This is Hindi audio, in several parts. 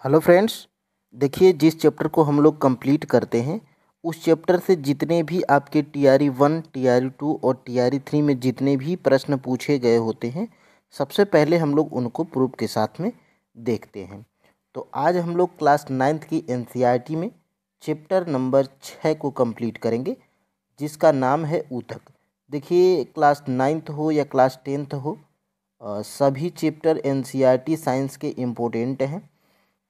हेलो फ्रेंड्स, देखिए जिस चैप्टर को हम लोग कंप्लीट करते हैं उस चैप्टर से जितने भी आपके टीआरई 1, टीआरई 2 और टीआरई 3 में जितने भी प्रश्न पूछे गए होते हैं सबसे पहले हम लोग उनको प्रूफ के साथ में देखते हैं। तो आज हम लोग क्लास 9th की एनसीईआरटी में चैप्टर नंबर 6 को कंप्लीट करेंगे जिसका नाम है ऊतक। देखिए क्लास 9th हो या क्लास 10th हो, सभी चैप्टर एनसीईआरटी साइंस के इम्पोर्टेंट हैं।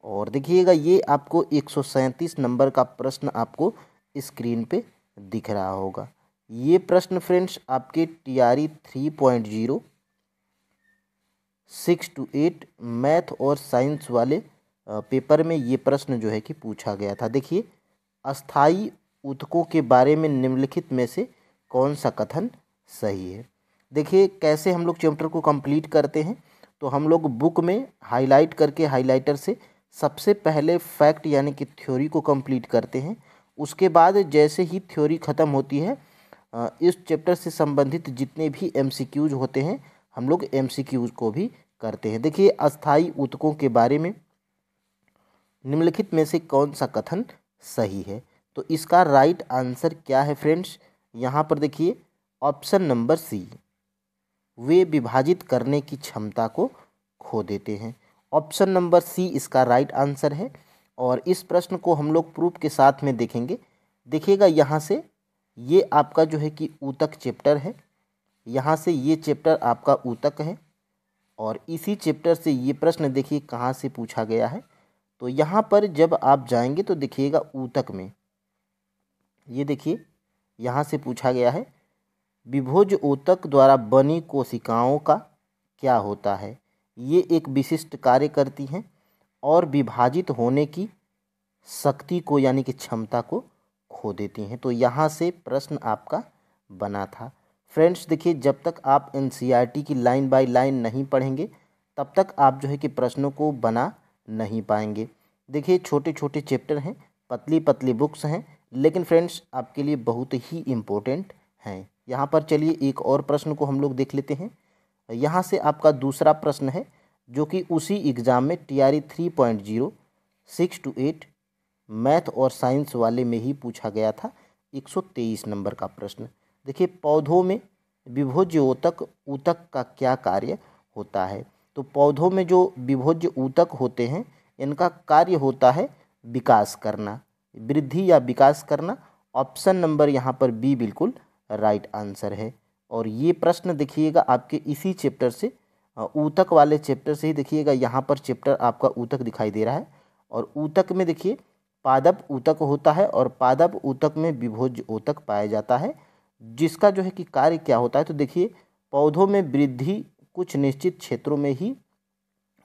और देखिएगा ये आपको 137 नंबर का प्रश्न आपको स्क्रीन पे दिख रहा होगा। ये प्रश्न फ्रेंड्स आपके टीआरई 3.0 6 to 8 मैथ और साइंस वाले पेपर में ये प्रश्न जो है कि पूछा गया था। देखिए, अस्थाई ऊतकों के बारे में निम्नलिखित में से कौन सा कथन सही है। देखिए कैसे हम लोग चैप्टर को कंप्लीट करते हैं, तो हम लोग बुक में हाईलाइट करके हाईलाइटर से सबसे पहले फैक्ट यानी कि थ्योरी को कंप्लीट करते हैं। उसके बाद जैसे ही थ्योरी ख़त्म होती है इस चैप्टर से संबंधित जितने भी एमसीक्यूज होते हैं हम लोग एमसीक्यूज को भी करते हैं। देखिए, अस्थाई ऊतकों के बारे में निम्नलिखित में से कौन सा कथन सही है, तो इसका राइट आंसर क्या है फ्रेंड्स। यहाँ पर देखिए ऑप्शन नंबर सी, वे विभाजित करने की क्षमता को खो देते हैं। ऑप्शन नंबर सी इसका राइट आंसर है। और इस प्रश्न को हम लोग प्रूफ के साथ में देखेंगे। देखिएगा यहाँ से ये आपका जो है कि ऊतक चैप्टर है, यहाँ से ये चैप्टर आपका ऊतक है और इसी चैप्टर से ये प्रश्न देखिए कहाँ से पूछा गया है। तो यहाँ पर जब आप जाएंगे तो देखिएगा ऊतक में ये देखिए यहाँ से पूछा गया है, विभोज ऊतक द्वारा बनी कोशिकाओं का क्या होता है। ये एक विशिष्ट कार्य करती हैं और विभाजित होने की शक्ति को यानी कि क्षमता को खो देती हैं। तो यहाँ से प्रश्न आपका बना था। फ्रेंड्स देखिए, जब तक आप एनसीईआरटी की लाइन बाय लाइन नहीं पढ़ेंगे तब तक आप जो है कि प्रश्नों को बना नहीं पाएंगे। देखिए छोटे छोटे चैप्टर हैं, पतली पतली बुक्स हैं, लेकिन फ्रेंड्स आपके लिए बहुत ही इम्पोर्टेंट हैं। यहाँ पर चलिए एक और प्रश्न को हम लोग देख लेते हैं। यहाँ से आपका दूसरा प्रश्न है जो कि उसी एग्ज़ाम में टीआरई 3.0 6 to 8 मैथ और साइंस वाले में ही पूछा गया था। 123 नंबर का प्रश्न। देखिए, पौधों में विभोज्य ऊतक ऊतक का क्या कार्य होता है। तो पौधों में जो विभोज्य ऊतक होते हैं इनका कार्य होता है विकास करना, वृद्धि या विकास करना। ऑप्शन नंबर यहाँ पर बी बिल्कुल राइट आंसर है। और ये प्रश्न देखिएगा आपके इसी चैप्टर से ऊतक वाले चैप्टर से ही देखिएगा, यहाँ पर चैप्टर आपका ऊतक दिखाई दे रहा है और ऊतक में देखिए पादप ऊतक होता है और पादप ऊतक में विभोज्य ऊतक पाया जाता है जिसका जो है कि कार्य क्या होता है। तो देखिए पौधों में वृद्धि कुछ निश्चित क्षेत्रों में ही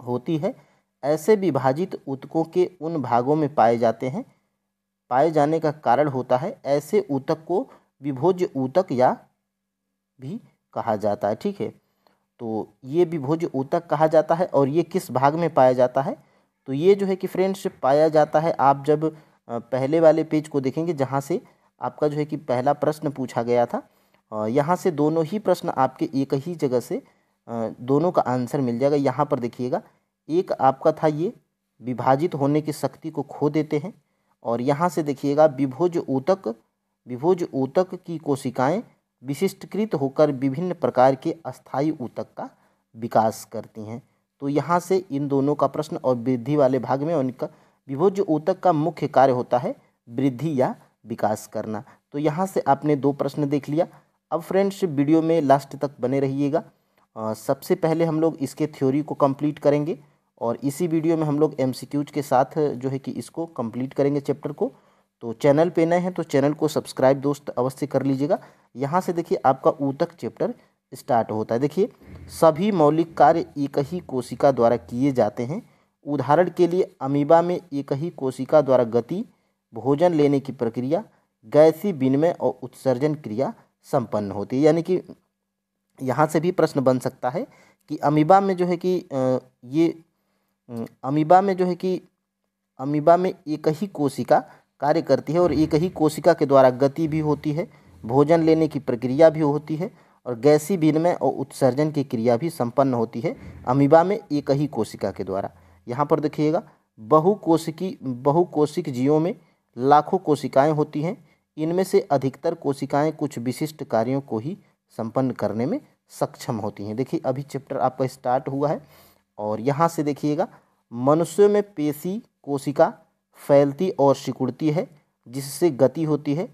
होती है। ऐसे विभाजित ऊतकों के उन भागों में पाए जाते हैं, पाए जाने का कारण होता है ऐसे ऊतक को विभोज्य ऊतक या भी कहा जाता है। ठीक है, तो ये विभोज्य ऊतक कहा जाता है और ये किस भाग में पाया जाता है। तो ये जो है कि फ्रेंड्स पाया जाता है, आप जब पहले वाले पेज को देखेंगे जहाँ से आपका जो है कि पहला प्रश्न पूछा गया था, यहाँ से दोनों ही प्रश्न आपके एक ही जगह से दोनों का आंसर मिल जाएगा। यहाँ पर देखिएगा एक आपका था ये विभाजित होने की शक्ति को खो देते हैं और यहाँ से देखिएगा विभोज्य ऊतक की कोशिकाएं विशिष्टकृत होकर विभिन्न प्रकार के अस्थायी ऊतक का विकास करती हैं। तो यहाँ से इन दोनों का प्रश्न और वृद्धि वाले भाग में उनका विभोज्य ऊतक का मुख्य कार्य होता है वृद्धि या विकास करना। तो यहाँ से आपने दो प्रश्न देख लिया। अब फ्रेंड्स वीडियो में लास्ट तक बने रहिएगा। सबसे पहले हम लोग इसके थ्योरी को कंप्लीट करेंगे और इसी वीडियो में हम लोग एमसीक्यूज के साथ जो है कि इसको कंप्लीट करेंगे चैप्टर को। तो चैनल पे नए हैं तो चैनल को सब्सक्राइब दोस्त अवश्य कर लीजिएगा। यहाँ से देखिए आपका ऊतक चैप्टर स्टार्ट होता है। देखिए, सभी मौलिक कार्य एक ही कोशिका द्वारा किए जाते हैं। उदाहरण के लिए अमीबा में एक ही कोशिका द्वारा गति, भोजन लेने की प्रक्रिया, गैसीय विनिमय और उत्सर्जन क्रिया संपन्न होती है। यानी कि यहाँ से भी प्रश्न बन सकता है कि अमीबा में जो है कि अमीबा में एक ही कोशिका कार्य करती है और एक ही कोशिका के द्वारा गति भी होती है, भोजन लेने की प्रक्रिया भी होती है और गैसीय विनिमय और उत्सर्जन की क्रिया भी संपन्न होती है अमीबा में एक ही कोशिका के द्वारा। यहाँ पर देखिएगा बहुकोशिक जीवों में लाखों कोशिकाएं होती हैं। इनमें से अधिकतर कोशिकाएं कुछ विशिष्ट कार्यों को ही संपन्न करने में सक्षम होती हैं। देखिए अभी चैप्टर आपका स्टार्ट हुआ है और यहाँ से देखिएगा, मनुष्यों में पेशी कोशिका फैलती और सिकुड़ती है जिससे गति होती है।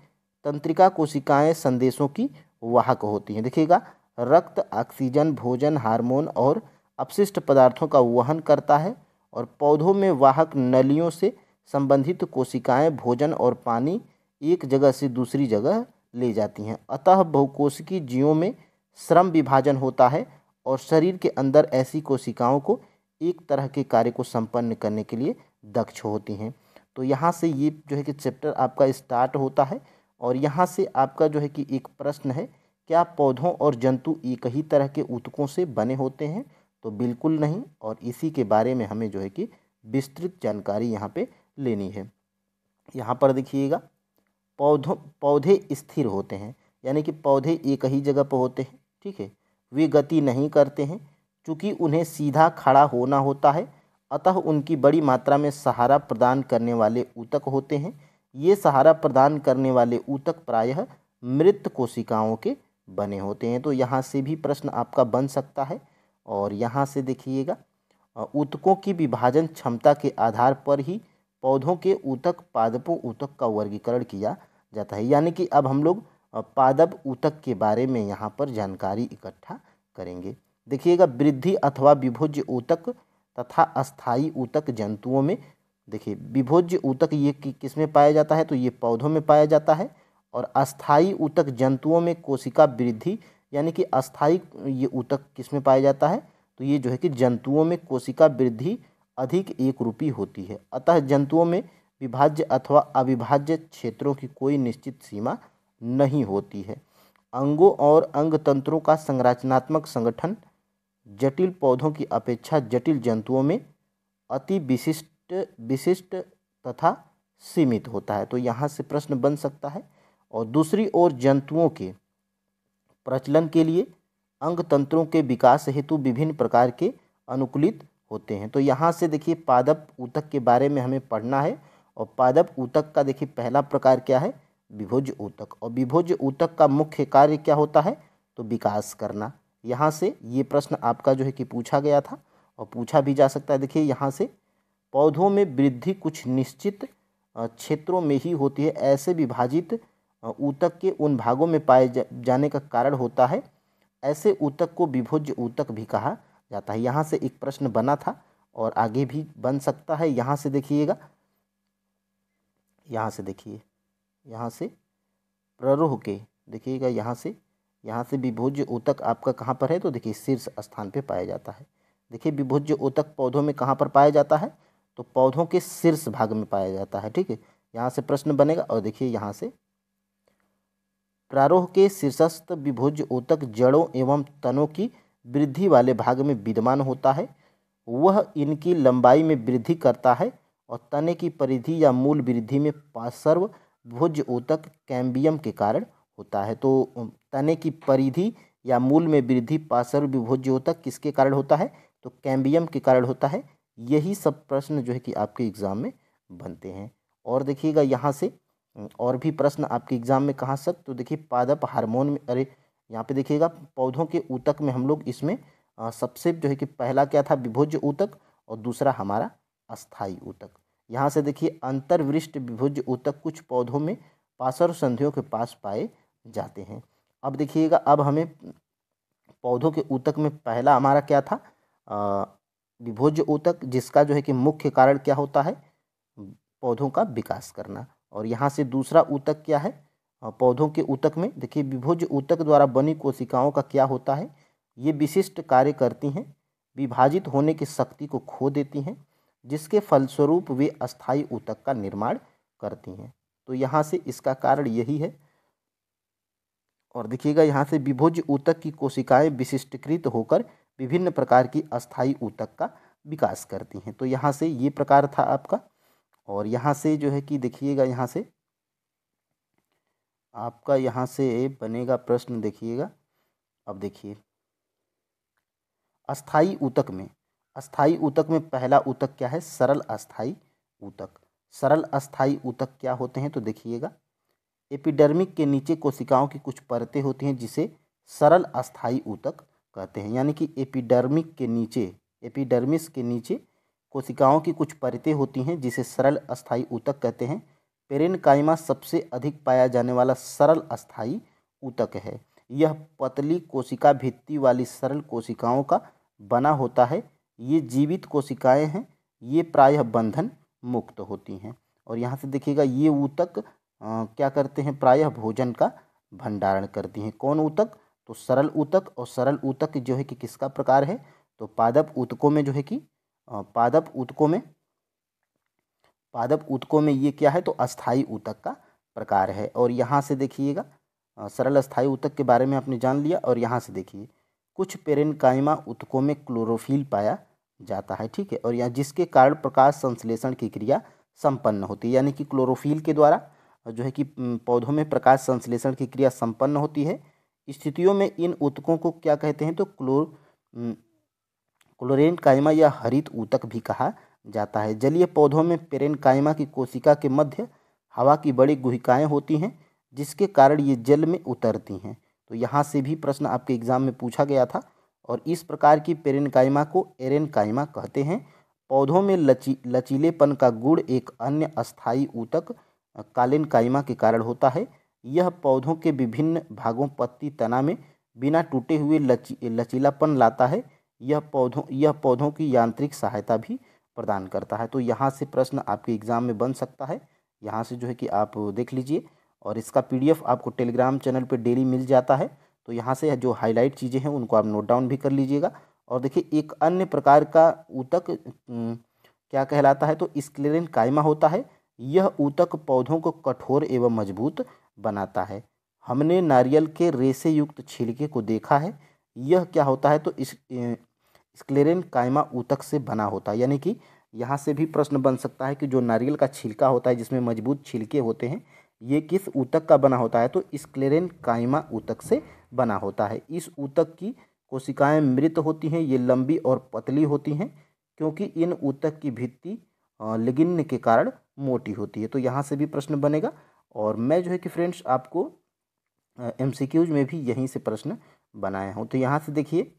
तंत्रिका कोशिकाएं संदेशों की वाहक होती हैं। देखिएगा, रक्त ऑक्सीजन, भोजन, हार्मोन और अपशिष्ट पदार्थों का वहन करता है। और पौधों में वाहक नलियों से संबंधित कोशिकाएं भोजन और पानी एक जगह से दूसरी जगह ले जाती हैं। अतः बहुकोशिकीय जीवों में श्रम विभाजन होता है और शरीर के अंदर ऐसी कोशिकाओं को एक तरह के कार्य को संपन्न करने के लिए दक्ष होती हैं। तो यहाँ से ये जो है कि चैप्टर आपका स्टार्ट होता है और यहाँ से आपका जो है कि एक प्रश्न है, क्या पौधों और जंतु एक ही तरह के ऊतकों से बने होते हैं? तो बिल्कुल नहीं, और इसी के बारे में हमें जो है कि विस्तृत जानकारी यहाँ पे लेनी है। यहाँ पर देखिएगा, पौधे स्थिर होते हैं, यानी कि पौधे एक ही जगह पर होते हैं। ठीक है, वे गति नहीं करते हैं चूँकि उन्हें सीधा खड़ा होना होता है। अतः उनकी बड़ी मात्रा में सहारा प्रदान करने वाले ऊतक होते हैं। ये सहारा प्रदान करने वाले ऊतक प्रायः मृत कोशिकाओं के बने होते हैं। तो यहाँ से भी प्रश्न आपका बन सकता है। और यहाँ से देखिएगा, ऊतकों की विभाजन क्षमता के आधार पर ही पौधों के ऊतक पादपों ऊतक का वर्गीकरण किया जाता है। यानी कि अब हम लोग पादप ऊतक के बारे में यहाँ पर जानकारी इकट्ठा करेंगे। देखिएगा, वृद्धि अथवा विभोज्य ऊतक तथा अस्थायी ऊतक जंतुओं में, देखिए विभोज्य ऊतक ये किस में पाया जाता है? तो ये पौधों में पाया जाता है। और अस्थायी ऊतक जंतुओं में कोशिका वृद्धि, यानी कि अस्थायी ये ऊतक किस में पाया जाता है? तो ये जो है कि जंतुओं में कोशिका वृद्धि अधिक एकरूपी होती है। अतः जंतुओं में विभाज्य अथवा अविभाज्य क्षेत्रों की कोई निश्चित सीमा नहीं होती है। अंगों और अंग तंत्रों का संरचनात्मक संगठन जटिल पौधों की अपेक्षा जटिल जंतुओं में अति विशिष्ट तथा सीमित होता है। तो यहाँ से प्रश्न बन सकता है। और दूसरी ओर जंतुओं के प्रचलन के लिए अंग तंत्रों के विकास हेतु विभिन्न प्रकार के अनुकूलित होते हैं। तो यहाँ से देखिए, पादप ऊतक के बारे में हमें पढ़ना है। और पादप ऊतक का देखिए पहला प्रकार क्या है? विभोज्य ऊतक। और विभोज्य ऊतक का मुख्य कार्य क्या होता है? तो विकास करना। यहाँ से ये प्रश्न आपका जो है कि पूछा गया था और पूछा भी जा सकता है। देखिए यहाँ से, पौधों में वृद्धि कुछ निश्चित क्षेत्रों में ही होती है। ऐसे विभाजित ऊतक के उन भागों में पाए जाने का कारण होता है। ऐसे ऊतक को विभोज्य ऊतक भी कहा जाता है। यहाँ से एक प्रश्न बना था और आगे भी बन सकता है। यहाँ से देखिएगा, यहाँ से देखिए, यहाँ से प्ररोह के देखिएगा, यहाँ से विभोज्य ऊतक आपका कहाँ पर है? तो देखिए शीर्ष स्थान पे पाया जाता है। देखिए विभोज्य ऊतक पौधों में कहाँ पर पाया जाता है? तो पौधों के शीर्ष भाग में पाया जाता है। ठीक है, यहाँ से प्रश्न बनेगा। और देखिए यहाँ से, प्रारोह के शीर्षस्थ विभोज्य ऊतक जड़ों एवं तनों की वृद्धि वाले भाग में विद्यमान होता है। वह इनकी लंबाई में वृद्धि करता है और तने की परिधि या मूल वृद्धि में पार्श्व भोज्य ऊतक कैम्बियम के कारण होता है। तो तने की परिधि या मूल में वृद्धि पार्श्व भोज्य ऊतक किसके कारण होता है? तो कैम्बियम के कारण होता है। यही सब प्रश्न जो है कि आपके एग्जाम में बनते हैं। और देखिएगा यहाँ से और भी प्रश्न आपके एग्जाम में कहाँ से, तो देखिए पादप हार्मोन में, अरे यहाँ पे देखिएगा पौधों के ऊतक में हम लोग इसमें सबसे जो है कि पहला क्या था? विभोज्य ऊतक, और दूसरा हमारा अस्थायी ऊतक। यहाँ से देखिए, अंतर्वृष्ट विभोज्य ऊतक कुछ पौधों में पार्श्व संधियों के पास पाए जाते हैं। अब देखिएगा, अब हमें पौधों के ऊतक में पहला हमारा क्या था? विभोज्य ऊतक, जिसका जो है कि मुख्य कारण क्या होता है? पौधों का विकास करना। और यहाँ से दूसरा ऊतक क्या है? पौधों के ऊतक में देखिए, विभोज्य ऊतक द्वारा बनी कोशिकाओं का क्या होता है? ये विशिष्ट कार्य करती हैं, विभाजित होने की शक्ति को खो देती हैं, जिसके फलस्वरूप वे अस्थायी ऊतक का निर्माण करती हैं। तो यहाँ से इसका कारण यही है। और देखिएगा यहाँ से, विभोज्य ऊतक की कोशिकाएं विशिष्टीकृत होकर विभिन्न प्रकार की अस्थायी ऊतक का विकास करती हैं। तो यहाँ से ये प्रकार था आपका। और यहाँ से जो है कि देखिएगा, यहाँ से आपका यहाँ से बनेगा प्रश्न। देखिएगा, अब देखिए, अस्थायी ऊतक में अस्थाई ऊतक में पहला ऊतक क्या है? सरल अस्थाई ऊतक। सरल अस्थाई ऊतक क्या होते हैं? तो देखिएगा, एपिडर्मिक के नीचे कोशिकाओं की कुछ परतें होती हैं जिसे सरल अस्थाई ऊतक कहते हैं। यानी कि एपिडर्मिस के नीचे कोशिकाओं की कुछ परतें होती हैं जिसे सरल अस्थाई ऊतक कहते हैं। पेरेनकाइमा सबसे अधिक पाया जाने वाला सरल अस्थाई ऊतक है। यह पतली कोशिका भित्ति वाली सरल कोशिकाओं का बना होता है। ये जीवित कोशिकाएं हैं। ये प्रायः बंधन मुक्त होती हैं। और यहाँ से देखिएगा, ये ऊतक क्या करते हैं? प्रायः भोजन का भंडारण करती हैं। कौन ऊतक? तो सरल ऊतक। और सरल ऊतक जो है कि किसका प्रकार है? तो पादप ऊतकों में जो है कि पादप ऊतकों में ये क्या है? तो अस्थाई ऊतक का प्रकार है। और यहाँ से देखिएगा, सरल अस्थाई ऊतक के बारे में आपने जान लिया। और यहाँ से देखिए, कुछ पेरेनकाइमा ऊतकों में क्लोरोफिल पाया जाता है, ठीक है। और यहाँ जिसके कारण प्रकाश संश्लेषण की क्रिया संपन्न होती है। यानी कि क्लोरोफिल के द्वारा जो है कि पौधों में प्रकाश संश्लेषण की क्रिया संपन्न होती है। स्थितियों में इन ऊतकों को क्या कहते हैं? तो क्लोरेनकाइमा या हरित ऊतक भी कहा जाता है। जलीय पौधों में पेरेनकाइमा की कोशिका के मध्य हवा की बड़ी गुहिकाएं होती हैं जिसके कारण ये जल में उतरती हैं। तो यहाँ से भी प्रश्न आपके एग्जाम में पूछा गया था। और इस प्रकार की पेरेनकाइमा को एरेनकाइमा कहते हैं। पौधों में लचीलेपन का गुण एक अन्य अस्थाई ऊतक कालेनकाइमा के कारण होता है। यह पौधों के विभिन्न भागों, पत्ती, तना में बिना टूटे हुए लचीलापन लाता है। यह पौधों की यांत्रिक सहायता भी प्रदान करता है। तो यहाँ से प्रश्न आपके एग्जाम में बन सकता है। यहाँ से जो है कि आप देख लीजिए। और इसका पीडीएफ आपको टेलीग्राम चैनल पे डेली मिल जाता है। तो यहाँ से जो हाईलाइट चीज़ें हैं उनको आप नोट डाउन भी कर लीजिएगा। और देखिए, एक अन्य प्रकार का ऊतक क्या कहलाता है? तो स्क्लेरेनकाइमा होता है। यह ऊतक पौधों को कठोर एवं मजबूत बनाता है। हमने नारियल के रेशे युक्त छिलके को देखा है। यह क्या होता है? तो इस स्क्लेरेनकाइमा ऊतक से बना होता है। यानी कि यहाँ से भी प्रश्न बन सकता है कि जो नारियल का छिलका होता है जिसमें मजबूत छिलके होते हैं, ये किस ऊतक का बना होता है? तो स्क्लेरेनकाइमा ऊतक से बना होता है। इस ऊतक की कोशिकाएं मृत होती हैं। ये लंबी और पतली होती हैं क्योंकि इन ऊतक की भित्ति लिग्निन के कारण मोटी होती है। तो यहाँ से भी प्रश्न बनेगा। और मैं जो है कि फ्रेंड्स आपको एमसीक्यूज में भी यहीं से प्रश्न बनाया हूँ। तो यहाँ से देखिए,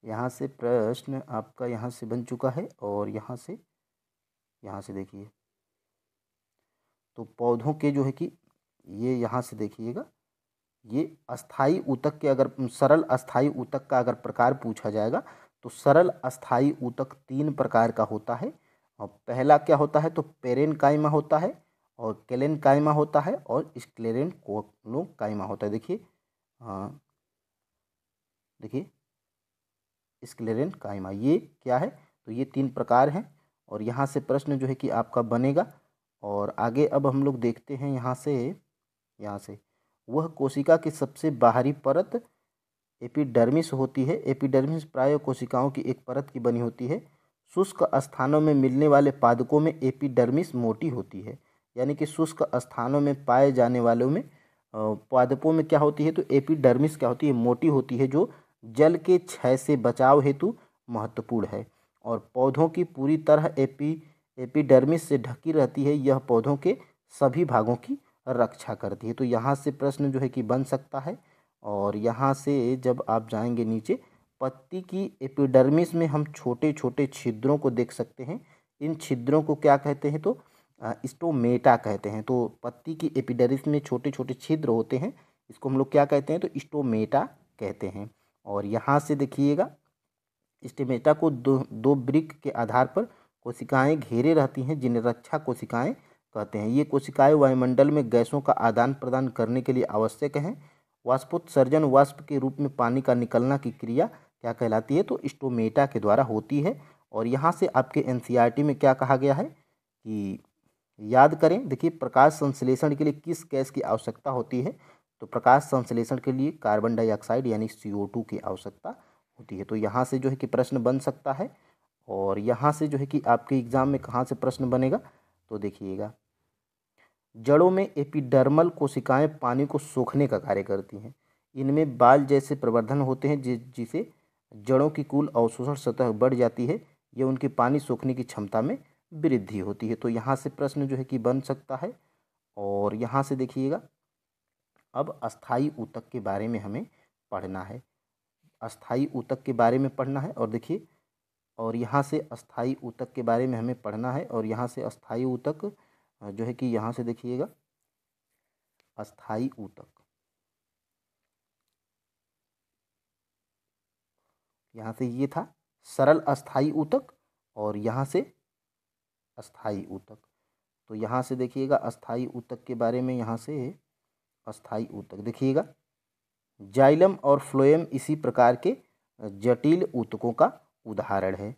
यहाँ से प्रश्न आपका यहाँ से बन चुका है। और यहाँ से देखिए, तो पौधों के जो है कि ये यहाँ से देखिएगा, ये अस्थाई ऊतक के अगर सरल अस्थाई ऊतक का अगर प्रकार पूछा जाएगा तो सरल अस्थाई ऊतक 3 प्रकार का होता है। और पहला क्या होता है? तो पेरेनकाइमा होता है, और केलेनकाइमा होता है, और स्क्लेरेनकाइमा होता है। देखिए, देखिए स्क्लेरेनकाइमा ये क्या है? तो ये 3 प्रकार हैं। और यहाँ से प्रश्न जो है कि आपका बनेगा। और आगे अब हम लोग देखते हैं यहाँ से वह कोशिका की सबसे बाहरी परत एपिडर्मिस होती है। एपिडर्मिस प्राय कोशिकाओं की एक परत की बनी होती है। शुष्क स्थानों में मिलने वाले पादपों में एपिडर्मिस मोटी होती है। यानी कि शुष्क स्थानों में पाए जाने वालों में पादपों में क्या होती है? तो एपिडर्मिस क्या होती है? मोटी होती है, जो जल के क्षय से बचाव हेतु महत्वपूर्ण है। और पौधों की पूरी तरह एपिडर्मिस से ढकी रहती है। यह पौधों के सभी भागों की रक्षा करती है। तो यहाँ से प्रश्न जो है कि बन सकता है। और यहाँ से जब आप जाएंगे नीचे, पत्ती की एपिडर्मिस में हम छोटे छोटे छिद्रों को देख सकते हैं। इन छिद्रों को क्या कहते हैं? तो स्टोमेटा कहते हैं। तो पत्ती की एपिडर्मिस में छोटे छोटे छिद्र होते हैं, इसको हम लोग क्या कहते हैं? तो स्टोमेटा कहते हैं। और यहाँ से देखिएगा, स्टोमेटा को दो वृक्क के आधार पर कोशिकाएं घेरे रहती हैं जिन्हें रक्षा कोशिकाएं कहते हैं। ये कोशिकाएं वायुमंडल में गैसों का आदान प्रदान करने के लिए आवश्यक हैं। वाष्पोत्सर्जन वाष्प के रूप में पानी का निकलना की क्रिया क्या कहलाती है? तो स्टोमेटा के द्वारा होती है। और यहाँ से आपके एनसीईआरटी में क्या कहा गया है कि याद करें। देखिए, प्रकाश संश्लेषण के लिए किस गैस की आवश्यकता होती है? तो प्रकाश संश्लेषण के लिए कार्बन डाइऑक्साइड यानी CO2 की आवश्यकता होती है। तो यहाँ से जो है कि प्रश्न बन सकता है। और यहाँ से जो है कि आपके एग्जाम में कहाँ से प्रश्न बनेगा? तो देखिएगा, जड़ों में एपिडर्मल कोशिकाएं पानी को सोखने का कार्य करती हैं। इनमें बाल जैसे प्रवर्धन होते हैं जिसे जड़ों की कुल अवशोषण सतह बढ़ जाती है, यह उनके पानी सोखने की क्षमता में वृद्धि होती है। तो यहाँ से प्रश्न जो है कि बन सकता है। और यहाँ से देखिएगा, अब अस्थायी ऊतक के बारे में हमें पढ़ना है, अस्थायी ऊतक के बारे में पढ़ना है। और देखिए, और यहाँ से अस्थायी ऊतक के बारे में हमें पढ़ना है। और यहाँ से अस्थायी ऊतक जो है कि यहाँ से देखिएगा, अस्थायी ऊतक, यहाँ से ये था सरल अस्थायी ऊतक और यहाँ से अस्थायी ऊतक। तो यहाँ से देखिएगा अस्थायी ऊतक के बारे में, यहाँ से अस्थायी ऊतक देखिएगा, जाइलम और फ्लोएम इसी प्रकार के जटिल ऊतकों का उदाहरण है।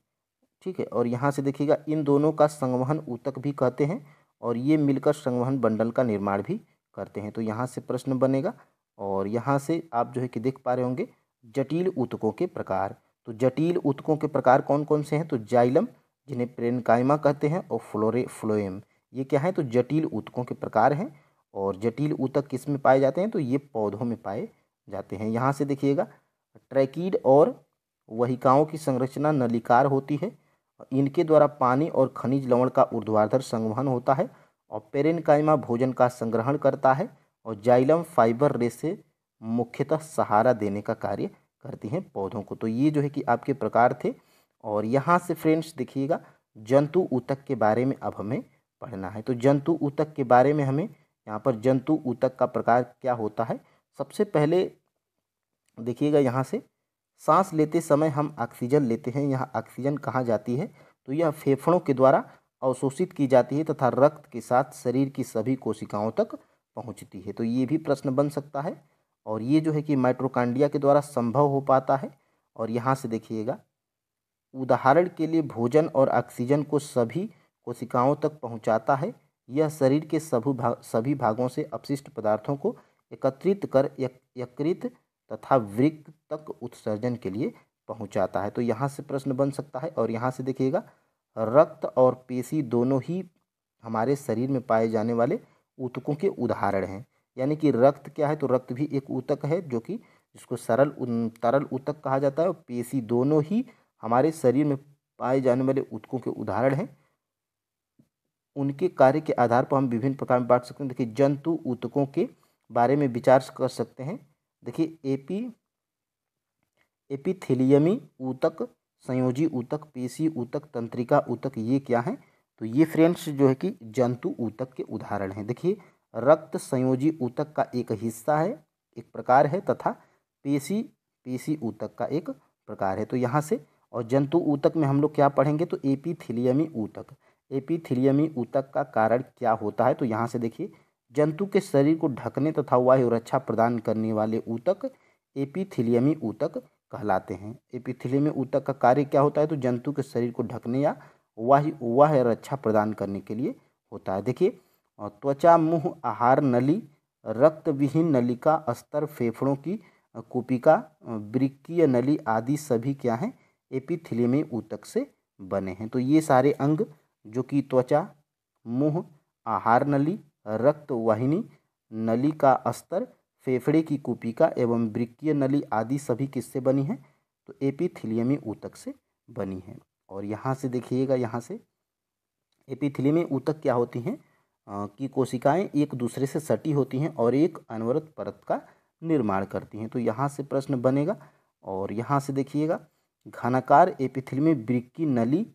ठीक है, और यहाँ से देखिएगा इन दोनों का संवहन ऊतक भी कहते हैं और ये मिलकर संवहन बंडल का निर्माण भी करते हैं। तो यहाँ से प्रश्न बनेगा। और यहाँ से आप जो है कि देख पा रहे होंगे जटिल ऊतकों के प्रकार। तो जटिल ऊतकों के प्रकार कौन कौन से हैं? तो जाइलम, जिन्हें पेरेन्काइमा कहते हैं, और फ्लोएम, ये क्या है? तो जटिल ऊतकों के प्रकार हैं। और जटिल ऊतक किस में पाए जाते हैं? तो ये पौधों में पाए जाते हैं। यहाँ से देखिएगा ट्रैकीड और वहिकाओं की संरचना नलिकार होती है, इनके द्वारा पानी और खनिज लवण का ऊर्ध्वाधर संवहन होता है। और पेरेन्काइमा भोजन का संग्रहण करता है और जाइलम फाइबर रेस से मुख्यतः सहारा देने का कार्य करती हैं पौधों को। तो ये जो है कि आपके प्रकार थे। और यहाँ से फ्रेंड्स देखिएगा जंतु ऊतक के बारे में अब हमें पढ़ना है। तो जंतु ऊतक के बारे में हमें यहाँ पर जंतु ऊतक का प्रकार क्या होता है, सबसे पहले देखिएगा यहाँ से सांस लेते समय हम ऑक्सीजन लेते हैं, यहाँ ऑक्सीजन कहाँ जाती है? तो यह फेफड़ों के द्वारा अवशोषित की जाती है तथा रक्त के साथ शरीर की सभी कोशिकाओं तक पहुँचती है। तो ये भी प्रश्न बन सकता है। और ये जो है कि माइटोकॉन्ड्रिया के द्वारा संभव हो पाता है। और यहाँ से देखिएगा उदाहरण के लिए भोजन और ऑक्सीजन को सभी कोशिकाओं तक पहुँचाता है। यह शरीर के सभी भागों से अपशिष्ट पदार्थों को एकत्रित कर यकृत तथा वृक्क तक उत्सर्जन के लिए पहुंचाता है। तो यहाँ से प्रश्न बन सकता है। और यहाँ से देखिएगा रक्त और पेशी दोनों ही हमारे शरीर में पाए जाने वाले ऊतकों के उदाहरण हैं। यानी कि रक्त क्या है? तो रक्त भी एक ऊतक है, जो कि जिसको तरल ऊतक कहा जाता है। और पेशी दोनों ही हमारे शरीर में पाए जाने वाले ऊतकों के उदाहरण हैं। उनके कार्य के आधार पर हम विभिन्न प्रकार में बांट सकते हैं। देखिए जंतु ऊतकों के बारे में विचार कर सकते हैं। देखिए एपिथेलियमी ऊतक, संयोजी ऊतक, पेशी ऊतक, तंत्रिका ऊतक, ये क्या है? तो ये फ्रेंड्स जो है कि जंतु ऊतक के उदाहरण हैं। देखिए रक्त संयोजी ऊतक का एक हिस्सा है, एक प्रकार है, तथा पेशी ऊतक का एक प्रकार है। तो यहाँ से और जंतु ऊतक में हम लोग क्या पढ़ेंगे? तो एपिथेलियमी ऊतक। एपिथेलियमी ऊतक का कारण क्या होता है? तो यहाँ से देखिए जंतु के शरीर को ढकने तथा वायु रक्षा प्रदान करने वाले ऊतक एपिथेलियमी ऊतक कहलाते हैं। एपिथेलियमी ऊतक का कार्य क्या होता है? तो जंतु के शरीर को ढकने या वायु रक्षा प्रदान करने के लिए होता है। देखिए त्वचा, मुंह, आहार नली, रक्त विहीन नलिका स्तर, फेफड़ों की कुपिका, वृक्कीय नली आदि सभी क्या हैं? एपिथेलियमी ऊतक से बने हैं। तो ये सारे अंग जो कि त्वचा, मुंह, आहार नली, रक्त वाहिनी नली का अस्तर, फेफड़े की कुपिका एवं वृक्कीय नली आदि सभी किससे बनी हैं? तो एपिथेलियमी ऊतक से बनी है। और यहाँ से देखिएगा, यहाँ से एपिथेलियमी ऊतक क्या होती हैं कि कोशिकाएं एक दूसरे से सटी होती हैं और एक अनवरत परत का निर्माण करती हैं। तो यहाँ से प्रश्न बनेगा। और यहाँ से देखिएगा घनाकार एपिथेलियमी वृक्कीय नली,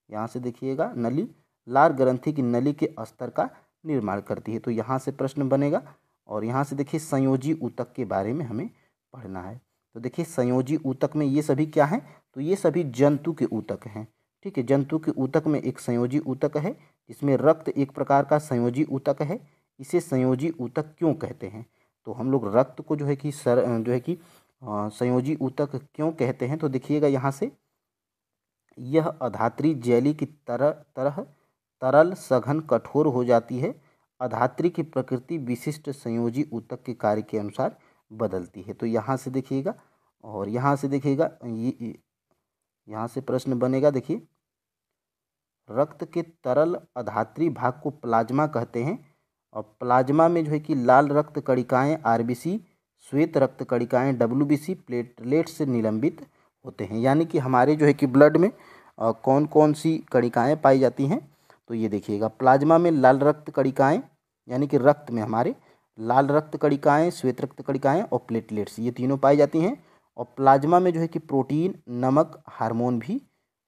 यहाँ से देखिएगा नली लार ग्रंथि की नली के अस्तर का निर्माण करती है। तो यहाँ से प्रश्न बनेगा। और यहाँ से देखिए संयोजी ऊतक के बारे में हमें पढ़ना है। तो देखिए संयोजी ऊतक में ये सभी क्या हैं? तो ये सभी जंतु के ऊतक हैं। ठीक है, जंतु के ऊतक में एक संयोजी ऊतक है, जिसमें रक्त एक प्रकार का संयोजी ऊतक है। इसे संयोजी ऊतक क्यों कहते हैं? तो हम लोग रक्त को जो है कि संयोजी ऊतक क्यों कहते हैं? तो देखिएगा यहाँ से यह अधात्री जेली की तरह तरल, सघन, कठोर हो जाती है। अधात्री की प्रकृति विशिष्ट संयोजी ऊतक के कार्य के अनुसार बदलती है। तो यहाँ से देखिएगा, और यहाँ से देखिएगा यहाँ से प्रश्न बनेगा। देखिए रक्त के तरल अधात्री भाग को प्लाज्मा कहते हैं। और प्लाज्मा में जो है कि लाल रक्त कणिकाएं आरबीसी, श्वेत रक्त कणिकाएं डब्ल्यूबीसी, प्लेटलेट से निलंबित होते हैं। यानी कि हमारे जो है कि ब्लड में कौन कौन सी कणिकाएँ पाई जाती हैं, तो ये देखिएगा प्लाज्मा में लाल रक्त कणिकाएँ, यानी कि रक्त में हमारे लाल रक्त कणिकाएँ, श्वेत रक्त कणिकाएँ और प्लेटलेट्स, ये तीनों पाई जाती हैं। और प्लाज्मा में जो है कि प्रोटीन, नमक, हार्मोन भी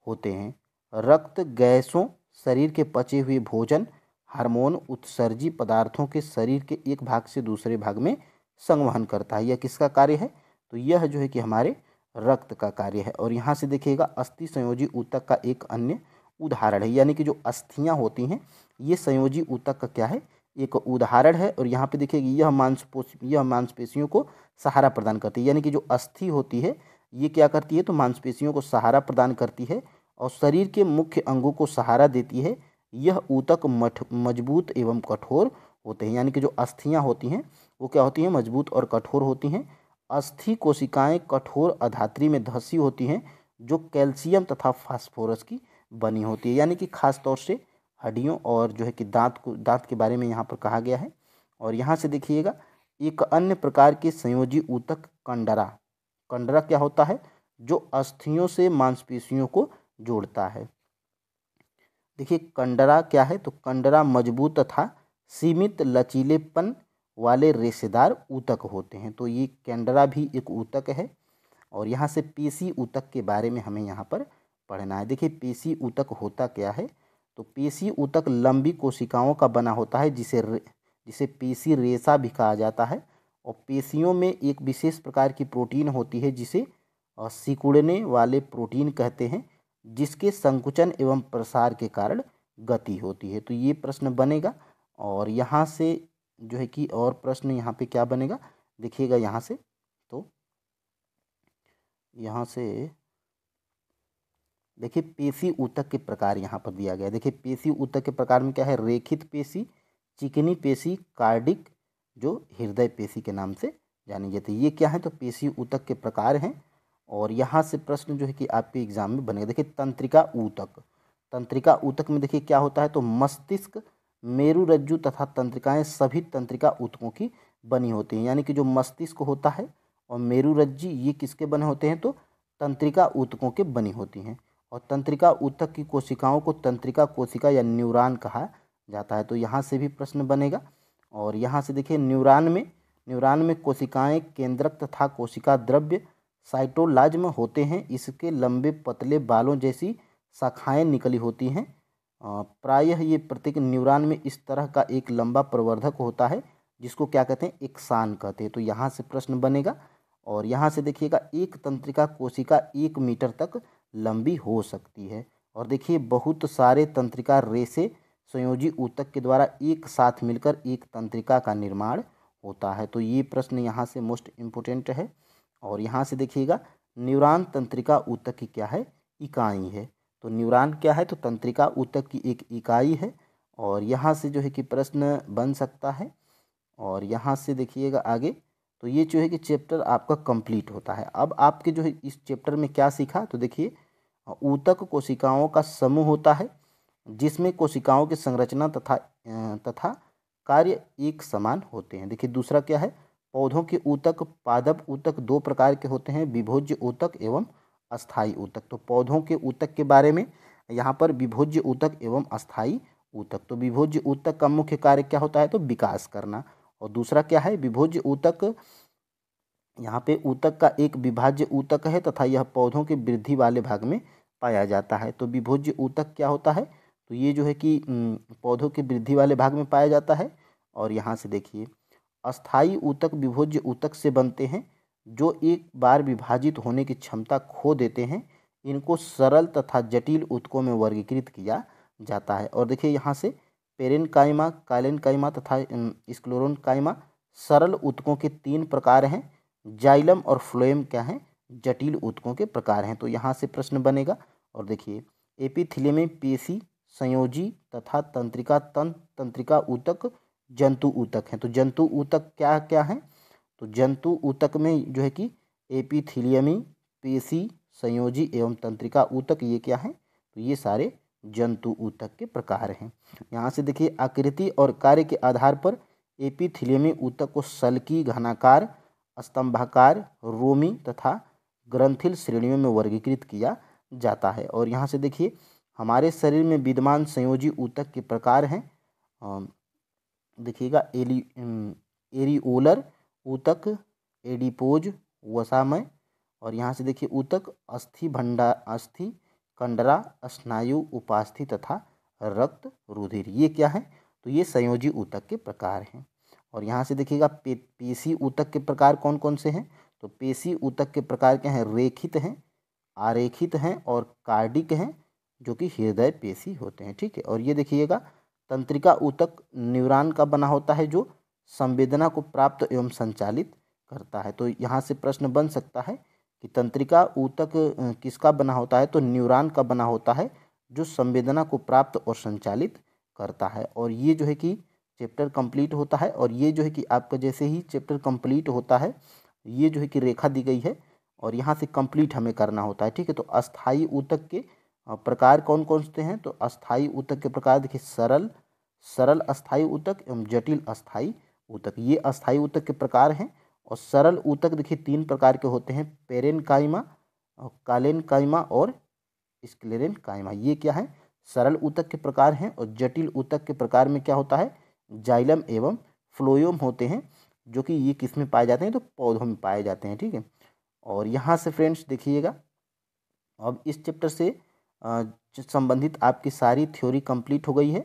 होते हैं। रक्त गैसों, शरीर के पचे हुए भोजन, हार्मोन, उत्सर्जी पदार्थों के शरीर के एक भाग से दूसरे भाग में संवहन करता है। यह किसका कार्य है, तो यह जो है कि हमारे रक्त का कार्य है। और यहाँ से देखिएगा अस्थि संयोजी ऊतक का एक अन्य उदाहरण है, यानी कि जो अस्थियाँ होती हैं ये संयोजी ऊतक का क्या है, एक उदाहरण है। और यहाँ पे देखिए यह मांसपेशियों को सहारा प्रदान करती है, यानी कि जो अस्थि होती है ये क्या करती है, तो मांसपेशियों को सहारा प्रदान करती है और शरीर के मुख्य अंगों को सहारा देती है। यह ऊतक मजबूत एवं कठोर होते हैं, यानी कि जो अस्थियाँ होती हैं वो क्या होती हैं, मजबूत और कठोर होती हैं। अस्थि कोशिकाएं कठोर अधात्री में धंसी होती हैं जो कैल्शियम तथा फास्फोरस की बनी होती है, यानी कि खास तौर से हड्डियों और जो है कि दांत के बारे में यहाँ पर कहा गया है। और यहाँ से देखिएगा एक अन्य प्रकार के संयोजी ऊतक कंडरा। कंडरा क्या होता है, जो अस्थियों से मांसपेशियों को जोड़ता है। देखिए कंडरा क्या है, तो कंडरा मजबूत तथा सीमित लचीलेपन वाले रेशेदार ऊतक होते हैं। तो ये कैंडरा भी एक ऊतक है। और यहाँ से पेशी ऊतक के बारे में हमें यहाँ पर पढ़ना है। देखिए पेशी ऊतक होता क्या है, तो पेशी ऊतक लंबी कोशिकाओं का बना होता है जिसे पेशी रेशा भी कहा जाता है। और पेशियों में एक विशेष प्रकार की प्रोटीन होती है जिसे सिकुड़ने वाले प्रोटीन कहते हैं, जिसके संकुचन एवं प्रसार के कारण गति होती है। तो ये प्रश्न बनेगा। और यहाँ से जो है कि और प्रश्न यहाँ पे क्या बनेगा, देखिएगा यहाँ से, तो यहाँ से देखिए पेशी ऊतक के प्रकार यहाँ पर दिया गया है। देखिए पेशी ऊतक के प्रकार में क्या है, रेखित पेशी, चिकनी पेशी, कार्डिक, जो हृदय पेशी के नाम से जानी जाती है। ये क्या है, तो पेशी ऊतक के प्रकार हैं। और यहाँ से प्रश्न जो है कि आपके एग्जाम में बनेगा। देखिए तंत्रिका ऊतक, तंत्रिका ऊतक में देखिए क्या होता है, तो मस्तिष्क, मेरुरज्जु तथा तंत्रिकाएं सभी तंत्रिका ऊतकों की बनी होती हैं। यानी कि जो मस्तिष्क होता है और मेरुरज्जु ये किसके बने होते हैं, तो तंत्रिका ऊतकों के बनी होती हैं। और तंत्रिका ऊतक की कोशिकाओं को तंत्रिका कोशिका या न्यूरॉन कहा जाता है। तो यहाँ से भी प्रश्न बनेगा। और यहाँ से देखिए न्यूरॉन में कोशिकाएं, केंद्रक तथा कोशिका द्रव्य साइटोप्लाज्म होते हैं। इसके लंबे पतले बालों जैसी शाखाएं निकली होती हैं। प्रायः ये प्रत्येक न्यूरॉन में इस तरह का एक लंबा प्रवर्धक होता है जिसको क्या कहते हैं, एक्सान कहते हैं। तो यहाँ से प्रश्न बनेगा। और यहाँ से देखिएगा एक तंत्रिका कोशिका 1 मीटर तक लंबी हो सकती है। और देखिए बहुत सारे तंत्रिका रेशे संयोजी ऊतक के द्वारा एक साथ मिलकर एक तंत्रिका का निर्माण होता है। तो ये प्रश्न यहाँ से मोस्ट इम्पोर्टेंट है। और यहाँ से देखिएगा न्यूरॉन तंत्रिका ऊतक की क्या है, इकाई है। तो न्यूरॉन क्या है, तो तंत्रिका ऊतक की एक इकाई है। और यहाँ से जो है कि प्रश्न बन सकता है। और यहाँ से देखिएगा आगे, तो ये जो है कि चैप्टर आपका कंप्लीट होता है। अब आपके जो है इस चैप्टर में क्या सीखा, तो देखिए ऊतक कोशिकाओं का समूह होता है जिसमें कोशिकाओं की संरचना तथा कार्य एक समान होते हैं। देखिए दूसरा क्या है, पौधों के ऊतक, पादप ऊतक 2 प्रकार के होते हैं, विभोज्य ऊतक एवं अस्थायी ऊतक। तो पौधों के ऊतक के बारे में यहाँ पर विभोज्य ऊतक एवं अस्थायी ऊतक। तो विभोज्य ऊतक का मुख्य कार्य क्या होता है, तो विकास करना। और दूसरा क्या है, विभोज्य ऊतक, यहाँ पे ऊतक का एक विभाज्य ऊतक है तथा यह पौधों के वृद्धि वाले भाग में पाया जाता है। तो विभोज्य ऊतक क्या होता है, तो ये जो है कि पौधों के वृद्धि वाले भाग में पाया जाता है। और यहाँ से देखिए अस्थायी ऊतक विभोज्य ऊतक से बनते हैं जो एक बार विभाजित होने की क्षमता खो देते हैं। इनको सरल तथा जटिल ऊतकों में वर्गीकृत किया जाता है। और देखिए यहाँ से पेरेनकाइमा, काइलेनकाइमा तथा स्क्लेरोनकाइमा सरल ऊतकों के 3 प्रकार हैं। जाइलम और फ्लोएम क्या हैं, जटिल ऊतकों के प्रकार हैं। तो यहाँ से प्रश्न बनेगा। और देखिए एपिथेलियम में पेशी, संयोजी तथा तंत्रिका ऊतक जंतु ऊतक हैं। तो जंतु ऊतक क्या क्या हैं, तो जंतु ऊतक में जो है कि एपिथेलियमी, पेशी, संयोजी एवं तंत्रिका ऊतक ये क्या हैं, तो ये सारे जंतु ऊतक के प्रकार हैं। यहाँ से देखिए आकृति और कार्य के आधार पर एपिथेलियमी ऊतक को सल्की, घनाकार, स्तंभाकार, रोमी तथा ग्रंथिल श्रेणियों में वर्गीकृत किया जाता है। और यहाँ से देखिए हमारे शरीर में विद्यमान संयोजी ऊतक के प्रकार हैं। देखिएगा एरिओलर ऊतक, एडिपोज, वसामय। और यहाँ से देखिए ऊतक अस्थि कंडरा, स्नायु, उपास्थि तथा रक्त रुधिर, ये क्या है? तो ये संयोजी ऊतक के प्रकार हैं। और यहाँ से देखिएगा पेशी ऊतक के प्रकार कौन कौन से हैं? तो पेशी ऊतक के प्रकार क्या हैं? रेखित हैं, आरेखित हैं और कार्डिक हैं, जो कि हृदय पेशी होते हैं। ठीक है। और ये देखिएगा तंत्रिका ऊतक न्यूरॉन का बना होता है, जो संवेदना को प्राप्त एवं संचालित करता है। तो यहाँ से प्रश्न बन सकता है कि तंत्रिका ऊतक किसका बना होता है? तो न्यूरॉन का बना होता है, जो संवेदना को प्राप्त और संचालित करता है। और ये जो है कि चैप्टर कंप्लीट होता है। और ये जो है कि आपका जैसे ही चैप्टर कंप्लीट होता है, ये जो है कि रेखा दी गई है और यहाँ से कंप्लीट हमें करना होता है। ठीक है। तो अस्थाई ऊतक के प्रकार कौन कौन से हैं? तो अस्थाई ऊतक के प्रकार देखिए सरल अस्थाई ऊतक एवं जटिल अस्थाई ऊतक, ये अस्थाई ऊतक के प्रकार हैं। और सरल ऊतक देखिए 3 प्रकार के होते हैं, पेरेनकाइमा, कालेनकाइमा और स्क्लेरेनकाइमा। ये क्या है? सरल ऊतक के प्रकार हैं। और जटिल ऊतक के प्रकार में क्या होता है? जाइलम एवं फ्लोएम होते हैं, जो कि ये किस में पाए जाते हैं? तो पौधों में पाए जाते हैं। ठीक है। और यहाँ से फ्रेंड्स देखिएगा अब इस चैप्टर से संबंधित आपकी सारी थ्योरी कंप्लीट हो गई है।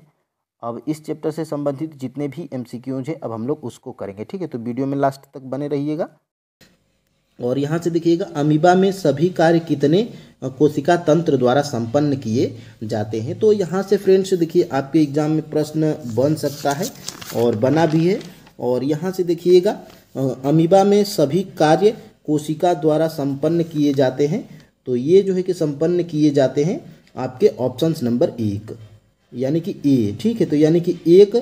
अब इस चैप्टर से संबंधित जितने भी MCQs हैं अब हम लोग उसको करेंगे। ठीक है। तो वीडियो में लास्ट तक बने रहिएगा। और यहाँ से देखिएगा अमीबा में सभी कार्य कितने कोशिका तंत्र द्वारा संपन्न किए जाते हैं? तो यहाँ से फ्रेंड्स देखिए आपके एग्जाम में प्रश्न बन सकता है और बना भी है। और यहाँ से देखिएगा अमीबा में सभी कार्य कोशिका द्वारा संपन्न किए जाते हैं। तो ये जो है कि संपन्न किए जाते हैं आपके ऑप्शंस नंबर 1 यानी कि ए। ठीक है। तो यानी कि एक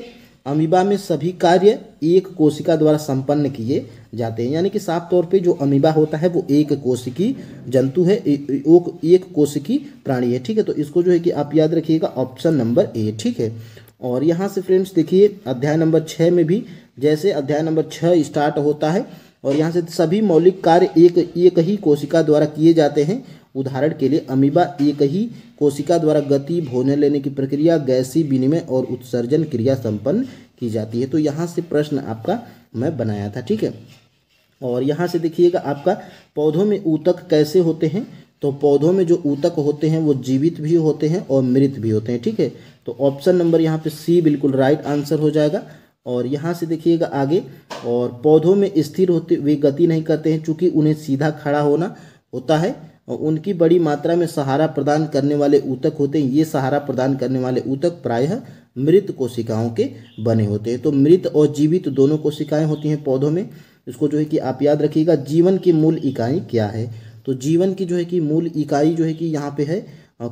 अमीबा में सभी कार्य एक कोशिका द्वारा संपन्न किए जाते हैं, यानी कि साफ तौर पे जो अमीबा होता है वो एक कोशिकी जंतु है, एक कोशिकी प्राणी है। ठीक है। तो इसको जो है कि आप याद रखिएगा ऑप्शन नंबर ए। ठीक है। और यहाँ से फ्रेंड्स देखिए अध्याय नंबर 6 में भी जैसे अध्याय नंबर 6 स्टार्ट होता है और यहाँ से सभी मौलिक कार्य एक ही कोशिका द्वारा किए जाते हैं। उदाहरण के लिए अमीबा एक ही कोशिका द्वारा गति, भोजन लेने की प्रक्रिया, गैसीय विनिमय और उत्सर्जन क्रिया संपन्न की जाती है। तो यहाँ से प्रश्न आपका मैं बनाया था। ठीक है। और यहाँ से देखिएगा आपका पौधों में ऊतक कैसे होते हैं? तो पौधों में जो ऊतक होते हैं वो जीवित भी होते हैं और मृत भी होते हैं। ठीक है। तो ऑप्शन नंबर यहाँ पे सी बिल्कुल राइट आंसर हो जाएगा। और यहाँ से देखिएगा आगे, और पौधों में स्थिर होते वे गति नहीं करते हैं, चूँकि उन्हें सीधा खड़ा होना होता है। और उनकी बड़ी मात्रा में सहारा प्रदान करने वाले ऊतक होते हैं। ये सहारा प्रदान करने वाले ऊतक प्रायः मृत कोशिकाओं के बने होते हैं। तो मृत और जीवित दोनों कोशिकाएं होती हैं पौधों में। इसको जो है कि आप याद रखिएगा। जीवन की मूल इकाई क्या है? तो जीवन की जो है कि मूल इकाई जो है कि यहाँ पे है